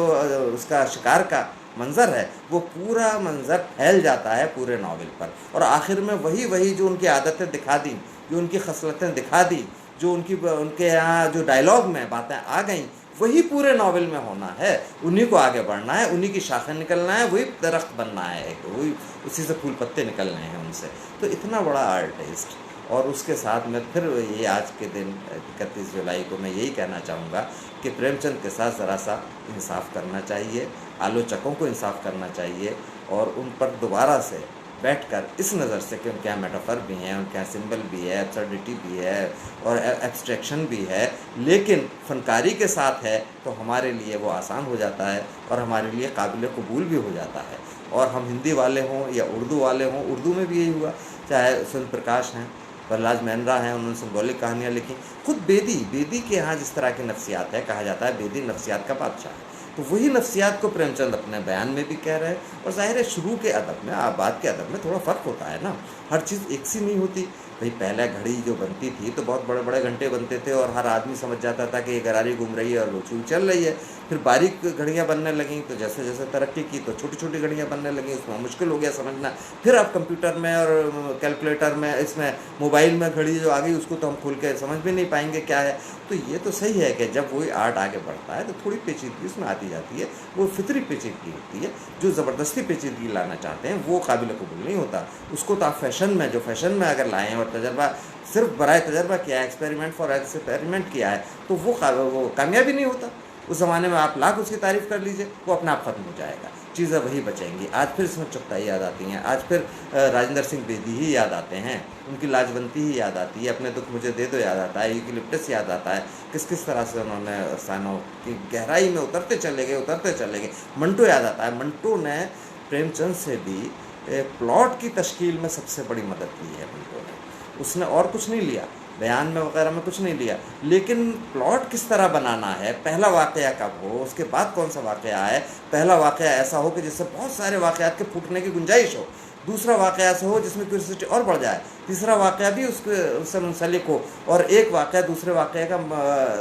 उसका शिकार का मंज़र है, वो पूरा मंज़र फैल जाता है पूरे नावल पर। और आखिर में वही जो उनकी आदतें दिखा दी, जो उनकी खसलतें दिखा दी, जो उनके यहाँ जो डायलॉग में बातें आ गईं, वही पूरे नावल में होना है। उन्हीं को आगे बढ़ना है, उन्हीं की शाखें निकलना है, वही दरख्त बनना है, वही उसी से फूल पत्ते निकलने हैं उनसे। तो इतना बड़ा आर्टिस्ट, और उसके साथ में फिर ये आज के दिन 31 जुलाई को मैं यही कहना चाहूँगा कि प्रेमचंद के साथ ज़रा सा इंसाफ करना चाहिए, आलोचकों को इंसाफ करना चाहिए और उन पर दोबारा से बैठकर इस नज़र से कि उनके यहाँ मेटाफर भी हैं, उनके यहाँ सिंबल भी है, एब्सर्डिटी भी है और एब्स्ट्रैक्शन भी है, लेकिन फनकारी के साथ है तो हमारे लिए वो आसान हो जाता है और हमारे लिए काबिल कबूल भी हो जाता है। और हम हिंदी वाले हों या उर्दू वाले हों, उर्दू में भी यही हुआ, चाहे सुन प्रकाश हैं, प्रहलाद मेहरा हैं, उन्होंने सिंबॉलिक कहानियाँ लिखी। खुद बेदी के यहाँ जिस तरह की नफ्सियात है, कहा जाता है बेदी नफ्सियात का बादशाह है, तो वही नफ्सियात को प्रेमचंद अपने बयान में भी कह रहे हैं। और ज़ाहिर है शुरू के अदब में, बाद के अदब में थोड़ा फ़र्क होता है ना, हर चीज़ एक सी नहीं होती। भाई पहले घड़ी जो बनती थी तो बहुत बड़े बड़े घंटे बनते थे और हर आदमी समझ जाता था कि ये गरारी घूम रही है और वो चूल चल रही है। फिर बारीक घड़ियाँ बनने लगीं, तो जैसे जैसे तरक्की की तो छोटी छोटी घड़ियाँ बनने लगीं, उसमें मुश्किल हो गया समझना। फिर अब कंप्यूटर में और कैलकुलेटर में, इसमें मोबाइल में घड़ी जो आ गई उसको तो हम खोल के समझ भी नहीं पाएंगे क्या है। तो ये तो सही है कि जब वही आर्ट आगे बढ़ता है तो थोड़ी पेचीदगी उसमें आती जाती है, वो फितरी पेचीदगी होती है। जो ज़बरदस्ती पेचीदगी लाना चाहते हैं वो काबिल कबूल नहीं होता। उसको तो आप फैशन में अगर लाएँ और तजर्बा सिर्फ बराए तजर्बा किया है, एक्सपेरिमेंट फॉर एक्सपेरिमेंट किया है, तो वो कामयाबी नहीं होता। उस ज़माने में आप लाख उसकी तारीफ़ कर लीजिए, वो अपने आप ख़त्म हो जाएगा, चीज़ें वही बचेंगी। आज फिर इसमें चुगताई याद आती हैं, आज फिर राजेंद्र सिंह बेदी ही याद आते हैं, उनकी लाजवंती ही याद आती है, अपने दुख मुझे दे दो याद आता है, यूकेलिप्टस याद आता है, किस तरह से उन्होंने अफसानों की गहराई में उतरते चले गए। मंटो याद आता है, मंटो ने प्रेमचंद से भी प्लॉट की तश्कील में सबसे बड़ी मदद की है। मंटो ने, उसने और कुछ नहीं लिया, बयान में वगैरह में कुछ नहीं लिया, लेकिन प्लॉट किस तरह बनाना है, पहला वाक़या कब हो, उसके बाद कौन सा वाक़या है, पहला वाक़या ऐसा हो कि जिससे बहुत सारे वाक़यात के फूटने की गुंजाइश हो, दूसरा वाक़या ऐसा हो जिसमें क्यूरियोसिटी और बढ़ जाए, तीसरा वाक़या भी उससे मुंसलिक हो और एक वाक़या दूसरे वाक़ये का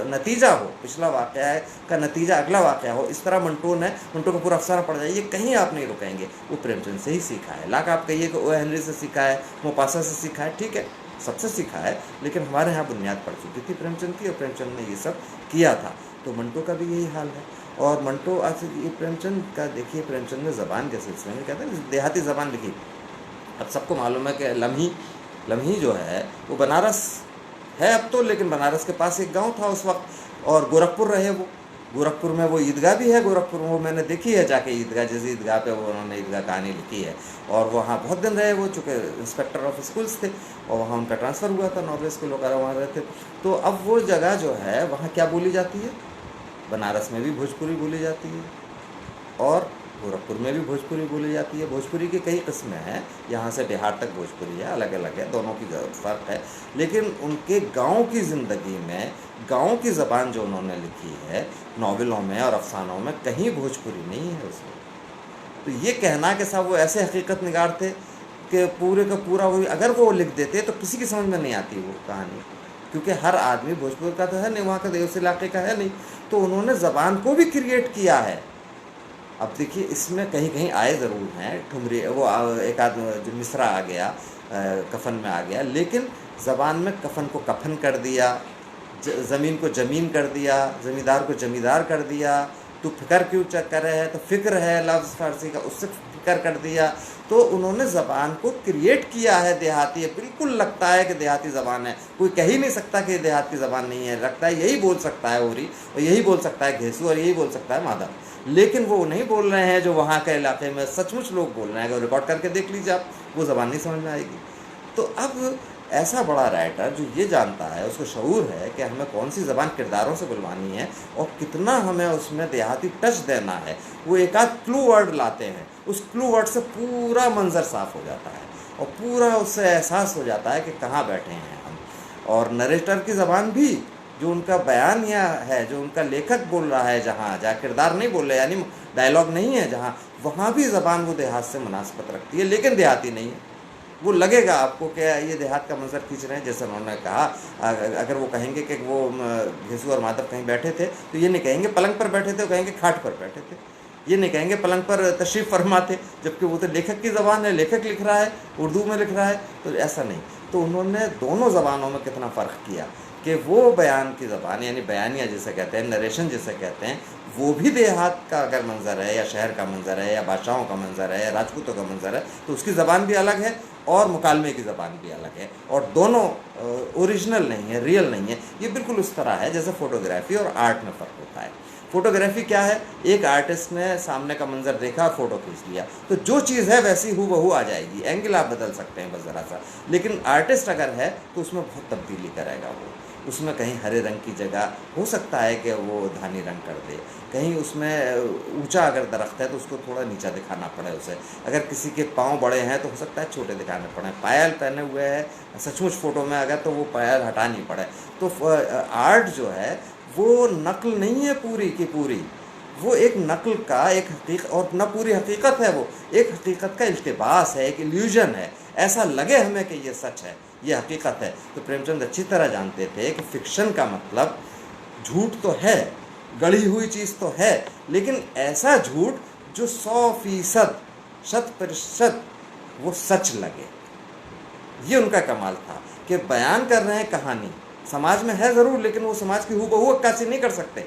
नतीजा हो, पिछला वाक़या का नतीजा अगला वाक़या हो। इस तरह मंटो का पूरा अफसाना पड़ जाए, ये कहीं आप नहीं रुकेंगे, वो प्रेमचंद से ही सीखा है। लाख आप कहिए कि ओ हेनरी से सीखा है, मोपासा से सीखा है, ठीक है, सबसे सीखा है, लेकिन हमारे यहाँ बुनियाद पड़ चुकी थी प्रेमचंद की और प्रेमचंद ने ये सब किया था। तो मंटो का भी यही हाल है। और मंटो आज ये प्रेमचंद का देखिए, प्रेमचंद ने ज़बान के सिलसिले में कहते हैं देहाती ज़बान लिखी। अब सबको मालूम है कि लम्ही लम्ही जो है वो बनारस है अब तो, लेकिन बनारस के पास एक गांव था उस वक्त, और गोरखपुर रहे वो। गोरखपुर में वो ईदगाह भी है, गोरखपुर में वो मैंने देखी है जाके ईदगाह, जैसे ईदगाह पे वो उन्होंने ईदगाह कहानी लिखी है। और वहाँ बहुत दिन रहे वो, चूँकि इंस्पेक्टर ऑफ स्कूल्स थे, और वहाँ उनका ट्रांसफ़र हुआ था, नॉर्वे स्कूल वगैरह वहाँ रहते। तो अब वो जगह जो है वहाँ क्या बोली जाती है, बनारस में भी भोजपुरी बोली जाती है, और गोरखपुर में भी भोजपुरी बोली जाती है। भोजपुरी की कई किस्में हैं, यहाँ से बिहार तक भोजपुरी है, अलग अलग है, दोनों की फ़र्क है। लेकिन उनके गांव की ज़िंदगी में गांव की ज़बान जो उन्होंने लिखी है नॉवेलों में और अफसानों में, कहीं भोजपुरी नहीं है उसमें। तो ये कहना कि साहब वो ऐसे हकीकत निगार थे कि पूरे का पूरा वो, अगर वो लिख देते तो किसी की समझ में नहीं आती वो कहानी, क्योंकि हर आदमी भोजपुर का तो है नहीं, वहाँ का उस इलाके का है नहीं। तो उन्होंने ज़बान को भी क्रिएट किया है। अब देखिए इसमें कहीं कहीं आए ज़रूर हैं ठुमरी, वो एक आदमी जो मिसरा आ गया, कफन में आ गया, लेकिन ज़बान में कफन को कफन कर दिया, ज़मीन को ज़मीन कर दिया, ज़मींदार को ज़मींदार कर दिया। तो फ़िक्र क्यों कर रहे हैं, तो फ़िक्र है लफ्ज़ फ़ारसी का, उससे फ़िक्र कर दिया। तो उन्होंने ज़बान को क्रिएट किया है देहाती, बिल्कुल लगता है कि देहाती ज़बान है, कोई कह ही नहीं सकता कि देहाती ज़बान नहीं है, लगता है यही बोल सकता है ओरी, और यही बोल सकता है घेसू, और यही बोल सकता है माधव। लेकिन वो नहीं बोल रहे हैं जो वहाँ के इलाके में सचमुच लोग बोल रहे हैं। अगर रिकॉर्ड करके देख लीजिए आप, वो ज़बान नहीं समझ में आएगी। तो अब ऐसा बड़ा राइटर जो ये जानता है, उसको शऊर है कि हमें कौन सी ज़बान किरदारों से बुलवानी है और कितना हमें उसमें देहाती टच देना है, वो एक आध क्लू वर्ड लाते हैं, उस क्लू वर्ड से पूरा मंजर साफ़ हो जाता है और पूरा उससे एहसास हो जाता है कि कहाँ बैठे हैं हम। और नरेटर की ज़बान भी, जो उनका बयान या है, जो उनका लेखक बोल रहा है, जहाँ किरदार नहीं बोल रहे, यानी डायलॉग नहीं है जहाँ, वहाँ भी ज़बान वो देहात से मुनासबत रखती है, लेकिन देहाती नहीं है। वो लगेगा आपको कि ये देहात का मंजर खींच रहे हैं, जैसे उन्होंने कहा। अगर वो कहेंगे कि वो घेसू और माधव कहीं बैठे थे, तो ये नहीं कहेंगे पलंग पर बैठे थे, वो कहेंगे खाट पर बैठे थे। ये नहीं कहेंगे पलंग पर तशरीफ़ फरमा थे, जबकि वो तो लेखक की ज़बान है, लेखक लिख रहा है, उर्दू में लिख रहा है, तो ऐसा नहीं। तो उन्होंने दोनों ज़बानों में कितना फ़र्क किया कि वो बयान की ज़बान, यानी बयानिया जिसे कहते हैं, नरेशन जिसे कहते हैं, वो भी देहात का अगर मंजर है, या शहर का मंजर है, या बादशाहों का मंजर है, या राजपूतों का मंजर है, तो उसकी ज़बान भी अलग है और मुकालमे की ज़बान भी अलग है, और दोनों ओरिजिनल नहीं है, रियल नहीं है। ये बिल्कुल उस तरह है जैसे फ़ोटोग्राफी और आर्ट में फ़र्क होता है। फ़ोटोग्राफी क्या है, एक आर्टिस्ट ने सामने का मंजर देखा और फ़ोटो खींच लिया, तो जो चीज़ है वैसी हूबहू आ जाएगी, एंगल आप बदल सकते हैं बस ज़रा सा। लेकिन आर्टिस्ट अगर है तो उसमें बहुत तब्दीली करेगा वो, उसमें कहीं हरे रंग की जगह हो सकता है कि वो धानी रंग कर दे, कहीं उसमें ऊंचा अगर दरख्त है तो उसको थोड़ा नीचा दिखाना पड़े उसे, अगर किसी के पाँव बड़े हैं तो हो सकता है छोटे दिखाने पड़े, पायल पहने हुए है सचमुच फ़ोटो में अगर, तो वो पायल हटानी पड़े। तो आर्ट जो है वो नकल नहीं है पूरी की पूरी, वो एक नकल का एक हकीकत, और न पूरी हकीकत है, वो एक हकीकत का इल्तिबास है, एक इल्यूजन है, ऐसा लगे हमें कि ये सच है, ये हकीकत है। तो प्रेमचंद अच्छी तरह जानते थे कि फ़िक्शन का मतलब झूठ तो है, गढ़ी हुई चीज़ तो है, लेकिन ऐसा झूठ जो 100%, 100% वो सच लगे। ये उनका कमाल था कि बयान कर रहे हैं कहानी, समाज में है ज़रूर, लेकिन वो समाज की हूबहू अक्कासी नहीं कर सकते,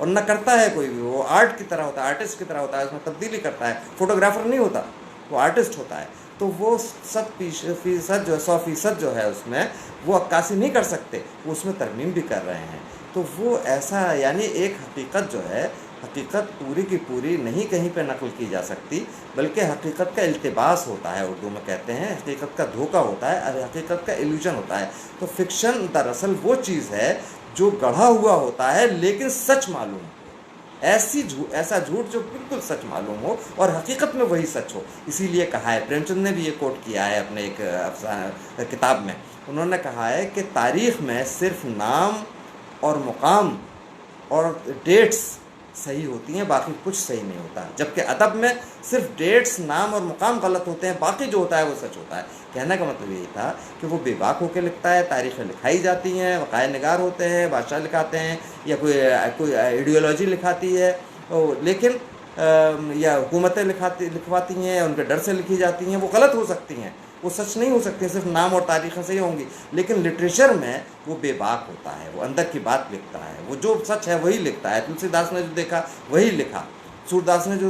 और न करता है कोई भी। वो आर्ट की तरह होता है, आर्टिस्ट की तरह होता है, उसमें तब्दीली करता है। फोटोग्राफर नहीं होता, वो आर्टिस्ट होता है। तो वो 100% जो 100% जो है उसमें वो अक्कासी नहीं कर सकते, वो उसमें तरमीम भी कर रहे हैं। तो वो ऐसा, यानी एक हकीकत जो है, हकीकत पूरी की पूरी नहीं कहीं पे नकल की जा सकती, बल्कि हकीकत का इल्तिबास होता है, उर्दू में कहते हैं, हकीकत का धोखा होता है, हकीकत का इल्यूजन होता है। तो फिक्शन दरअसल वो चीज़ है जो गढ़ा हुआ होता है लेकिन सच मालूम हो, ऐसा झूठ जो बिल्कुल सच मालूम हो और हकीकत में वही सच हो। इसीलिए कहा है, प्रेमचंद ने भी ये कोट किया है अपने एक किताब में, उन्होंने कहा है कि तारीख़ में सिर्फ नाम और मुकाम और डेट्स सही होती हैं, बाकी कुछ सही नहीं होता। जबकि अदब में सिर्फ डेट्स, नाम और मुकाम गलत होते हैं, बाकी जो होता है वो सच होता है। कहने का मतलब यही था कि वो बेबाक होकर लिखता है, तारीखें लिखाई जाती हैं, वक़ाए निगार होते हैं, बादशाह लिखाते हैं, या कोई आइडियोलॉजी लिखाती है, लेकिन या हुकूमतें लिखवाती हैं, उनके डर से लिखी जाती हैं, वो गलत हो सकती हैं, वो सच नहीं हो सकती, सिर्फ नाम और तारीखें सही होंगी, लेकिन लिटरेचर में वो बेबाक होता है, वो अंदर की बात लिखता है, वो जो सच है वही लिखता है। तुलसीदास ने जो देखा वही लिखा, सूरदास ने जो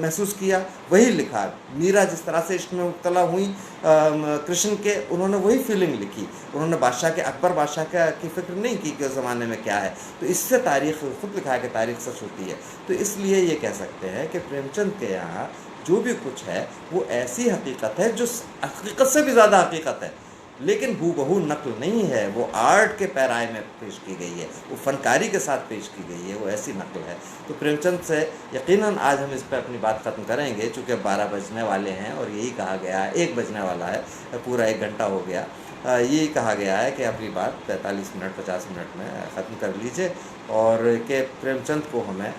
महसूस किया वही लिखा, मीरा जिस तरह से इश्क में मुब्तला हुई कृष्ण के, उन्होंने वही फीलिंग लिखी। उन्होंने बादशाह के, अकबर बादशाह की फ़िक्र नहीं की कि उस ज़माने में क्या है। तो इससे तारीख़ खुद लिखा है कि तारीख़ सच होती है। तो इसलिए ये कह सकते हैं कि प्रेमचंद के यहाँ जो भी कुछ है वो ऐसी हकीकत है जो हकीकत से भी ज़्यादा हकीकत है, लेकिन हूबहू नकल नहीं है, वो आर्ट के पैराए में पेश की गई है, वो फनकारी के साथ पेश की गई है, वो ऐसी नकल है। तो प्रेमचंद से यकीनन आज हम इस पर अपनी बात ख़त्म करेंगे, चूँकि 12 बजने वाले हैं और यही कहा गया है, 1 बजने वाला है, पूरा 1 घंटा हो गया। यही कहा गया है कि अपनी बात 45 मिनट 50 मिनट में ख़त्म कर लीजिए, और कि प्रेमचंद को हमें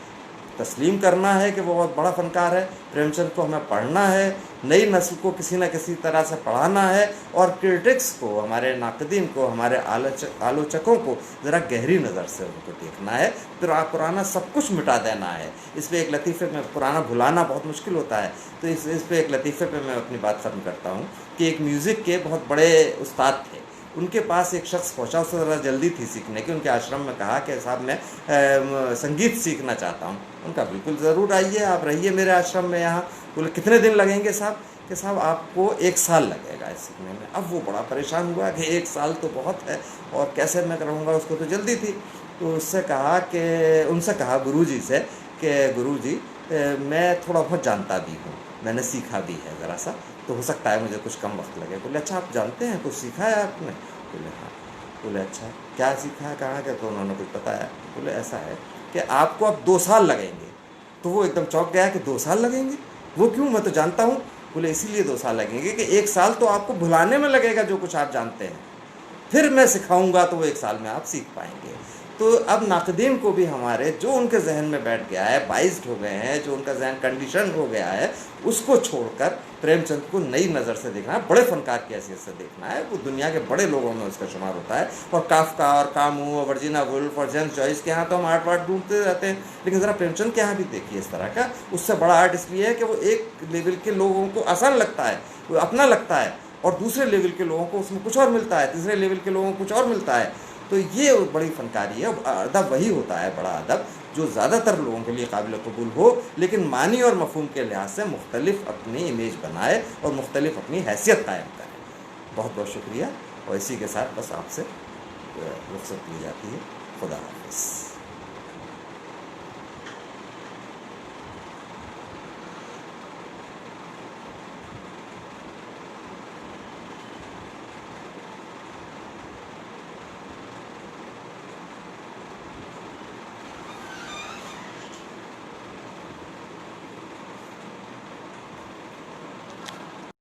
तस्लीम करना है कि वो बहुत बड़ा फ़नकार है। प्रेमचंद को हमें पढ़ना है, नई नस्ल को किसी न किसी तरह से पढ़ाना है, और क्रिटिक्स को, हमारे नाक़दीन को, हमारे आलोचकों को ज़रा गहरी नज़र से उनको देखना है, फिर पुराना सब कुछ मिटा देना है। इस पर एक लतीफ़े में, पुराना भुलाना बहुत मुश्किल होता है, तो इस पर एक लतीफ़े पे मैं अपनी बात ख़त्म करता हूँ कि एक म्यूज़िक के बहुत बड़े उस्ताद थे, उनके पास एक शख्स पहुंचा, उससे ज़रा जल्दी थी सीखने की। उनके आश्रम में कहा कि साहब मैं संगीत सीखना चाहता हूं। उनका बिल्कुल ज़रूर आइए, आप रहिए मेरे आश्रम में यहाँ। बोले कितने दिन लगेंगे साहब? कि साहब आपको 1 साल लगेगा इस सीखने में। अब वो बड़ा परेशान हुआ कि 1 साल तो बहुत है और कैसे मैं रहूँगा, उसको तो जल्दी थी। तो उनसे कहा गुरुजी से कि गुरुजी मैं थोड़ा बहुत जानता भी हूँ, मैंने सीखा भी है ज़रा सा, तो हो सकता है मुझे कुछ कम वक्त लगे। बोले अच्छा आप जानते हैं, कुछ सीखा है आपने? बोले हाँ। बोले अच्छा क्या सीखा है, कहाँ क्या? तो उन्होंने कुछ बताया। बोले ऐसा है कि आपको अब 2 साल लगेंगे। तो वो एकदम चौंक गया कि 2 साल लगेंगे, वो क्यों, मैं तो जानता हूँ। बोले इसीलिए 2 साल लगेंगे कि 1 साल तो आपको भुलाने में लगेगा जो कुछ आप जानते हैं, फिर मैं सिखाऊंगा तो वो 1 साल में आप सीख पाएंगे। तो अब नाक़दीन को भी हमारे जो उनके जहन में बैठ गया है, बाइस्ड हो गए हैं, जो उनका जहन कंडीशन हो गया है, उसको छोड़कर प्रेमचंद को नई नज़र से देखना है, बड़े फ़नकार की हैसियत से देखना है। वो दुनिया के बड़े लोगों में उसका शुमार होता है, और काफ्का और कामू और वर्जीना वुल्फ और जेम्स जॉइस के यहाँ तो हम आर्ट वार्ट ढूंढते रहते हैं, लेकिन ज़रा प्रेमचंद के यहाँ भी देखिए इस तरह का। उससे बड़ा आर्ट इसलिए है कि वो एक लेवल के लोगों को आसान लगता है, वो अपना लगता है, और दूसरे लेवल के लोगों को उसमें कुछ और मिलता है, तीसरे लेवल के लोगों को कुछ और मिलता है। तो ये बड़ी फ़नकारी है। अदब वही होता है बड़ा अदब जो ज़्यादातर लोगों के लिए काबिल कबूल हो, लेकिन मानी और मफ़हूम के लिहाज से मुख्तलिफ अपनी इमेज बनाए और मुख्तलिफ अपनी हैसियत कायम करे। बहुत बहुत शुक्रिया, और इसी के साथ बस आपसे रुख़्सत ली जाती है। खुदा हाफ़िज़।